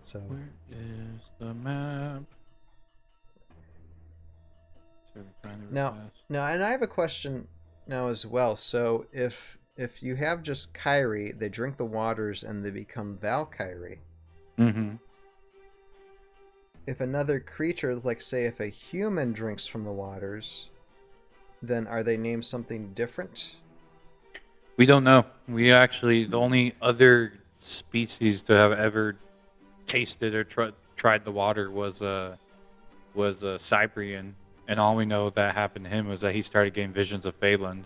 So where is the map? Now, and I have a question now as well. So if you have just Kyrie, they drink the waters and they become Valkyrie. Mm-hmm. If another creature, like say if a human drinks from the waters, then are they named something different? We don't know. We actually, the only other species to have ever tasted or tried the water was a Cyprian, and all we know that happened to him was that he started getting visions of Phaeland,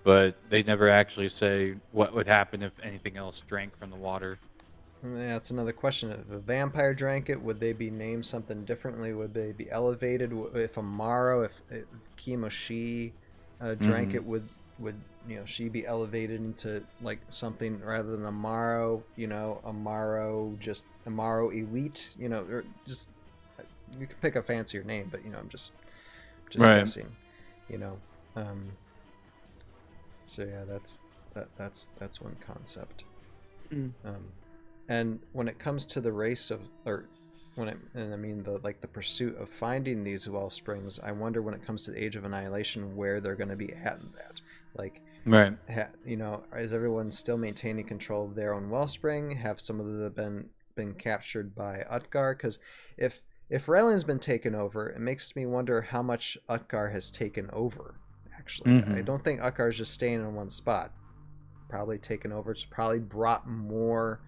but they never actually say what would happen if anything else drank from the water. Yeah, that's another question. If a vampire drank it, would they be named something differently? Would they be elevated? If Amaro, if Kimoshi drank it, would she be elevated into like something rather than Amaro? Amaro Elite. Or just you can pick a fancier name, but I'm just right. guessing. So yeah, that's one concept. And when it comes to the race of, the pursuit of finding these well springs, I wonder when it comes to the Age of Annihilation where they're going to be at in that. Like, right? Is everyone still maintaining control of their own wellspring? Have some of them been captured by Utgar? Because if Raylan's been taken over, it makes me wonder how much Utgar has taken over. Actually, I don't think Utgar is just staying in one spot. Probably taken over. It's probably brought more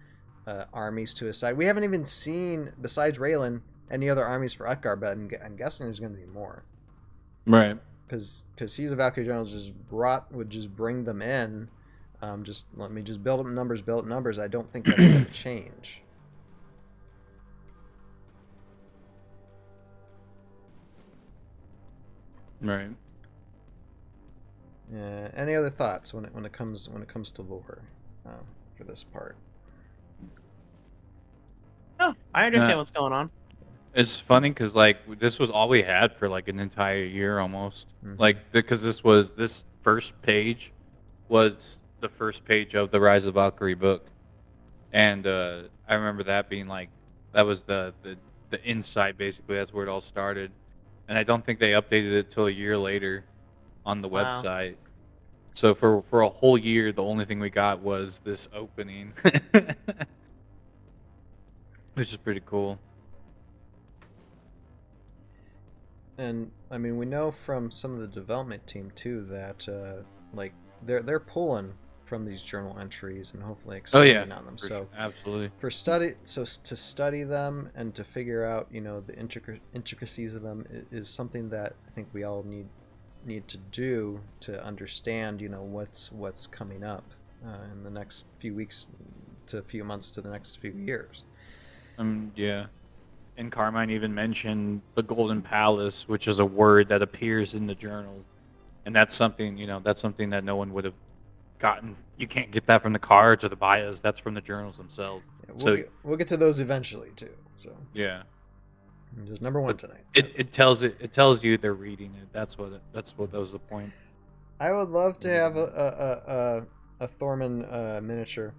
armies to his side. We haven't even seen, besides Raylan, any other armies for Utgar, but I'm guessing there's going to be more. Right. Because he's a Valkyrie general, would just bring them in. Just let me just build up numbers. I don't think that's going to change. Right. Any other thoughts when it comes to lore for this part? No, I understand what's going on. It's funny because this was all we had for like an entire year almost. Mm-hmm. Because this first page was the first page of the Rise of Valkyrie book, and I remember that being that was the insight basically. That's where it all started, and I don't think they updated it till a year later. on the Wow. website. So for a whole year, the only thing we got was this opening, which is pretty cool. And I mean, we know from some of the development team too that like they're pulling from these journal entries and hopefully Oh expanding yeah, on them. for So sure. Absolutely. to study them and to figure out, you know, the intricacies of them is something that I think we all need to do to understand, you know, what's coming up in the next few weeks to a few months to the next few years. Yeah. And Carmine even mentioned the Golden Palace, which is a word that appears in the journals, and that's something, that's something that no one would have gotten. You can't get that from the cards or the bios. That's from the journals themselves. Yeah, So we'll get to those eventually too. So yeah, just number one but tonight. it tells you they're reading it. That's what that was the point. I would love to have a Thormun miniature.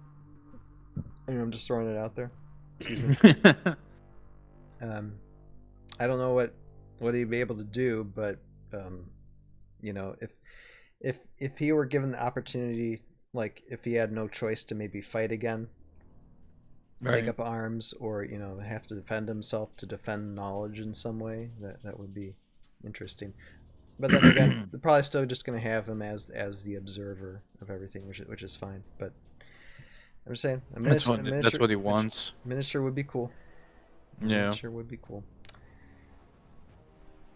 I mean, I'm just throwing it out there. Excuse me. I don't know what he'd be able to do, but you know, if he were given the opportunity, like if he had no choice to maybe fight again, take up arms, or you know, have to defend himself to defend knowledge in some way, that would be interesting. But then again, they're probably still just going to have him as the observer of everything, which is fine. But I'm just saying, That's what he wants. Minister would be cool. Yeah. Minister would be cool.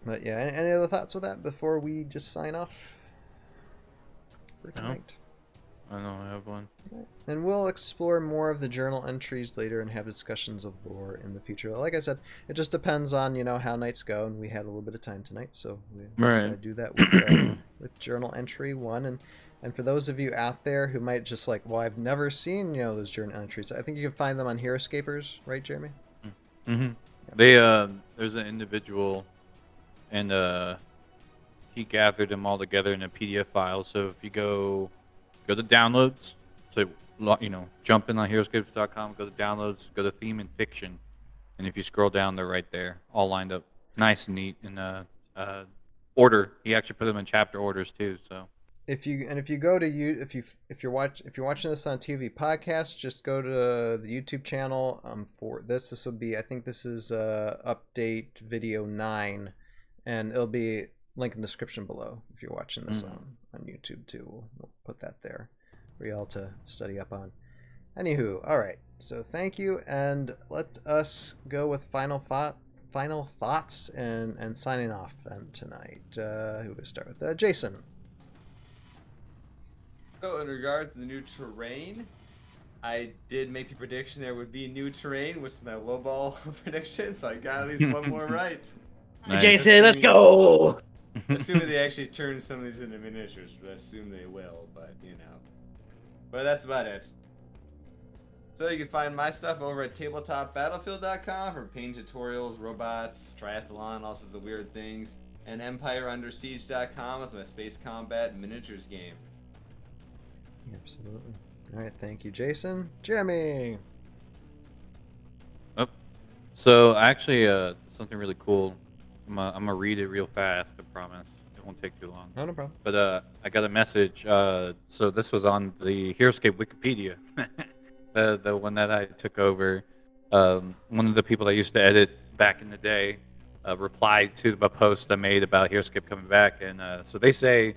But yeah, any other thoughts with that before we just sign off for tonight? I don't have one. And we'll explore more of the journal entries later and have discussions of lore in the future. Like I said, it just depends on, you know, how nights go, and we had a little bit of time tonight, so we decided to do that with journal entry 1. And for those of you out there who might just like, well, I've never seen, you know, those journal entries, I think you can find them on Heroscapers, right, Jeremy? Mm-hmm. They there's an individual, and he gathered them all together in a PDF file. So if you go to downloads, so jump in on heroscapes.com, go to downloads, go to theme and fiction, and if you scroll down, they're right there, all lined up, nice and neat in order. He actually put them in chapter orders too. So if you go to if you're watching this on ToV Podcast, just go to the YouTube channel for this. This will be, I think this is update video 9, and it'll be link in the description below if you're watching this on YouTube too. We'll put that there for y'all to study up on. Anywho, all right. So thank you, and let us go with final thoughts and signing off then tonight. Who would start with? Jason. So in regards to the new terrain, I did make the prediction there would be new terrain, which is my lowball prediction, so I got at least one more right. Nice. Jason, let's go! Assuming they actually turn some of these into miniatures, but I assume they will, but you know. But that's about it. So you can find my stuff over at tabletopbattlefield.com for paint tutorials, robots, triathlon, all sorts of weird things, and EmpireUnderSiege.com is my space combat miniatures game. Absolutely. All right, thank you, Jason. Jeremy. Oh, so actually, something really cool. I'm gonna read it real fast. I promise. It won't take too long. No problem. But I got a message. So this was on the Heroscape Wikipedia, the one that I took over. One of the people that used to edit back in the day replied to the post I made about Heroscape coming back, and so they say,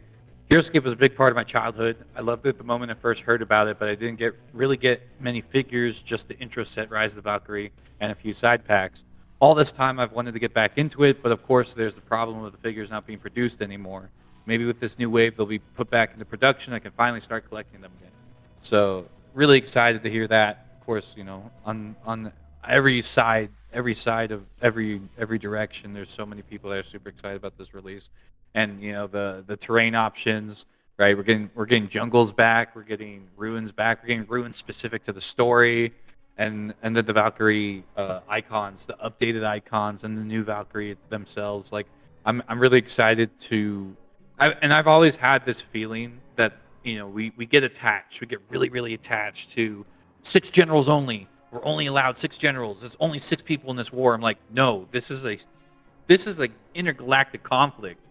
Heroscape was a big part of my childhood. I loved it the moment I first heard about it, but I didn't really get many figures, just the intro set, Rise of the Valkyrie, and a few side packs. All this time I've wanted to get back into it, but of course there's the problem with the figures not being produced anymore. Maybe with this new wave they'll be put back into production. I can finally start collecting them again. So really excited to hear that. Of course, you know, on every side of every direction, there's so many people that are super excited about this release. And you know, the terrain options, right? We're getting jungles back, we're getting ruins back, we're getting ruins specific to the story, and then the Valkyrie icons, the updated icons, and the new Valkyrie themselves. Like I'm really excited I've always had this feeling that, you know, we get attached, we get really attached to 6 generals only. We're only allowed 6 generals. There's only 6 people in this war. I'm like, no, this is a intergalactic conflict.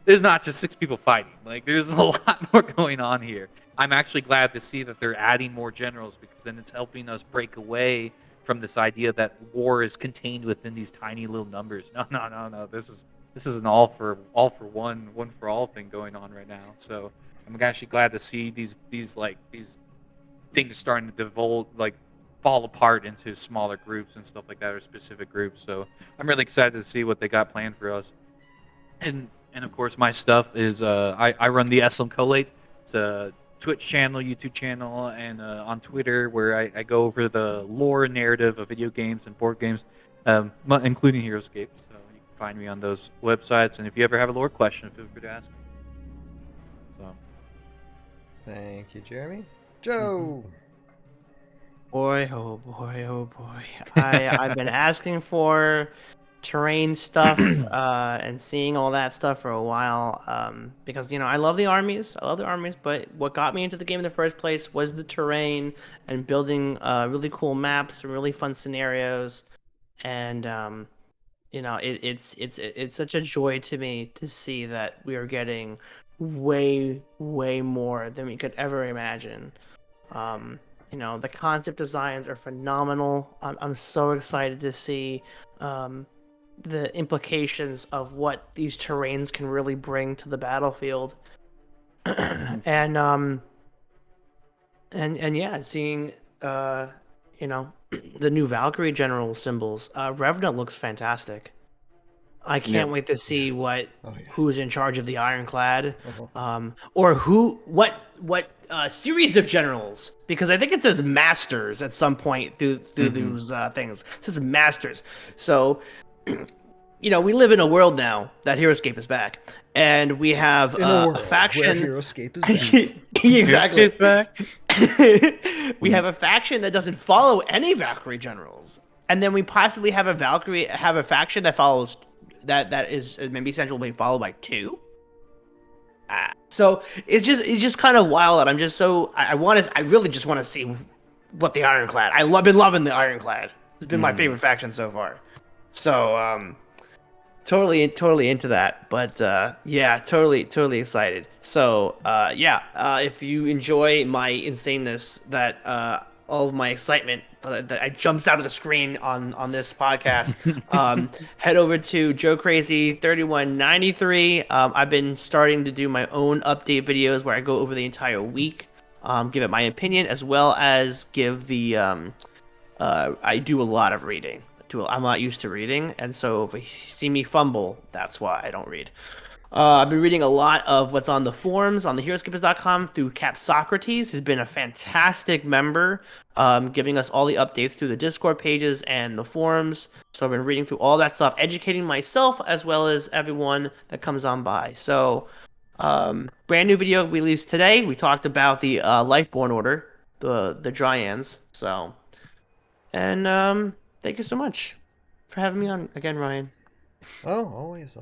there's not just 6 people fighting. Like, there's a lot more going on here. I'm actually glad to see that they're adding more generals, because then it's helping us break away from this idea that war is contained within these tiny little numbers. No. This is an all for one for all thing going on right now. So I'm actually glad to see these things starting to fall apart into smaller groups and stuff like that, or specific groups. So I'm really excited to see what they got planned for us. And of course, my stuff is I run the SM Collate. It's a Twitch channel, YouTube channel, and on Twitter, where I go over the lore and narrative of video games and board games, including Heroscape. So you can find me on those websites. And if you ever have a lore question, feel free to ask me. So, Thank you, Jeremy. Joe. Boy, oh boy, oh boy. I've been asking for terrain stuff and seeing all that stuff for a while, because I love the armies. But what got me into the game in the first place was the terrain and building really cool maps and really fun scenarios. And it's such a joy to me to see that we are getting way more than we could ever imagine. The concept designs are phenomenal. I'm so excited to see the implications of what these terrains can really bring to the battlefield. and yeah, seeing the new Valkyrie general symbols. Revenant looks fantastic. I can't wait to see who's in charge of the Ironclad, or what series of generals, because I think it says Masters at some point through those things. It says Masters. So, we live in a world now that Heroscape is back, and we have a faction. Where Heroscape is back. Exactly. Heroscape's back. We have a faction that doesn't follow any Valkyrie generals, and then we possibly have a faction that follows that is maybe essentially being followed by 2. So it's just kind of wild that I'm just so I really just want to see what the Ironclad. I've been loving the Ironclad. It's been my favorite faction so far. So totally into that. But yeah, totally excited. So if you enjoy my insaneness, that all of my excitement that I jumps out of the screen on this podcast, head over to JoeCrazy3193. I've been starting to do my own update videos where I go over the entire week, give it my opinion, as well as give the I do a lot of reading. I'm not used to reading, and so if you see me fumble, that's why I don't read. I've been reading a lot of what's on the forums on the Heroscapers.com through Cap Socrates. He's been a fantastic member, giving us all the updates through the Discord pages and the forums. So I've been reading through all that stuff, educating myself as well as everyone that comes on by. So brand new video released today. We talked about the Lifeborn Order, the Dryans. So, and thank you so much for having me on again, Ryan. Oh, always,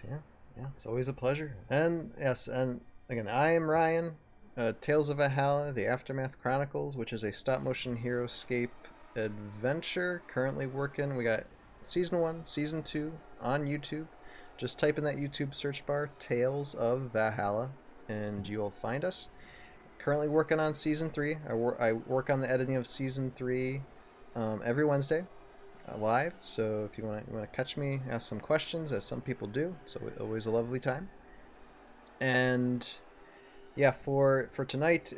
yeah. Yeah, it's always a pleasure. And yes, and again, I am Ryan. Tales of Valhalla, The Aftermath Chronicles, which is a stop-motion Heroscape adventure. Currently working. We got Season 1, Season 2 on YouTube. Just type in that YouTube search bar, Tales of Valhalla, and you'll find us. Currently working on Season 3. I work on the editing of Season 3 every Wednesday. Live, so if you want to catch me, ask some questions, as some people do, so always a lovely time. And yeah, for tonight,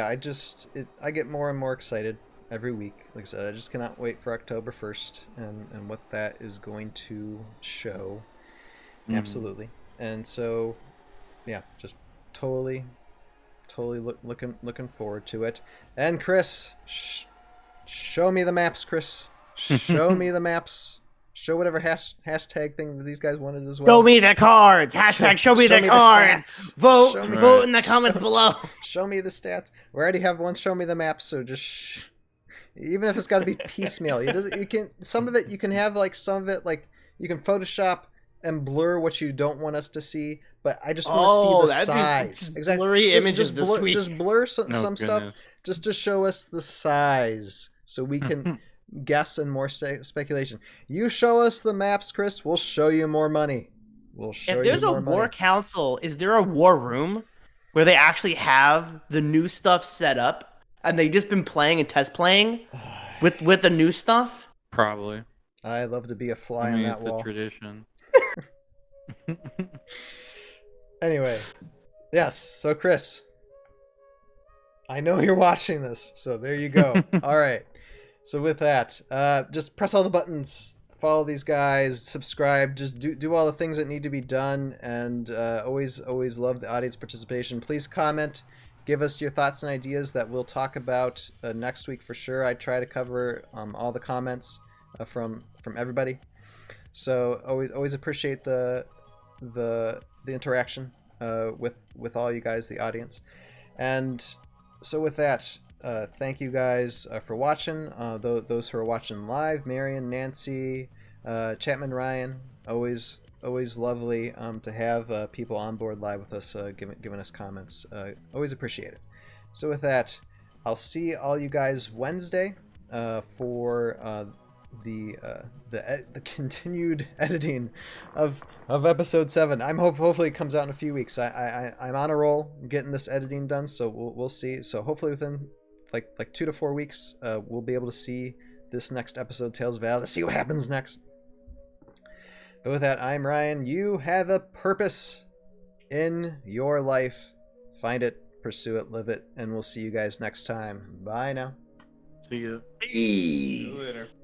I get more and more excited every week. Like I said, I just cannot wait for October 1st and what that is going to show. Absolutely. And so yeah, just totally looking forward to it. And Chris, show me the maps, Chris. Show me the maps. Show whatever hashtag thing that these guys wanted as well. Show me the cards. Hashtag show me the cards. Vote in the comments below. Show me the stats. We already have one. Show me the maps. So just even if it's got to be piecemeal, you can some of it you can have some of it you can Photoshop and blur what you don't want us to see. But I just want to see the size. Exactly. Blurry images just week. Just blur some stuff just to show us the size so we can. Guess and more speculation. You show us the maps, Chris. We'll show you more money. we'll show If you there's a more war money. council, is there a war room where they actually have the new stuff set up and they've just been playing and test playing with the new stuff? Probably. I love to be a fly I on mean, that it's the wall. tradition. Anyway, yes. So Chris, I know you're watching this, so there you go. All right. So with that, just press all the buttons, follow these guys, subscribe, just do all the things that need to be done, and always love the audience participation. Please comment, give us your thoughts and ideas that we'll talk about next week for sure. I try to cover all the comments from everybody. So always appreciate the interaction with all you guys, the audience. And so with that, thank you guys for watching. Those who are watching live, Marion, Nancy, Chapman, Ryan, always lovely to have people on board live with us, giving us comments. Always appreciate it. So with that, I'll see all you guys Wednesday for the continued editing of episode 7. Hopefully it comes out in a few weeks. I'm on a roll getting this editing done, so we'll see. So hopefully within like 2 to 4 weeks, we'll be able to see this next episode, Tales of Val, to see what happens next. But with that, I'm Ryan. You have a purpose in your life. Find it, pursue it, live it, and we'll see you guys next time. Bye now. See you. Peace. See you later.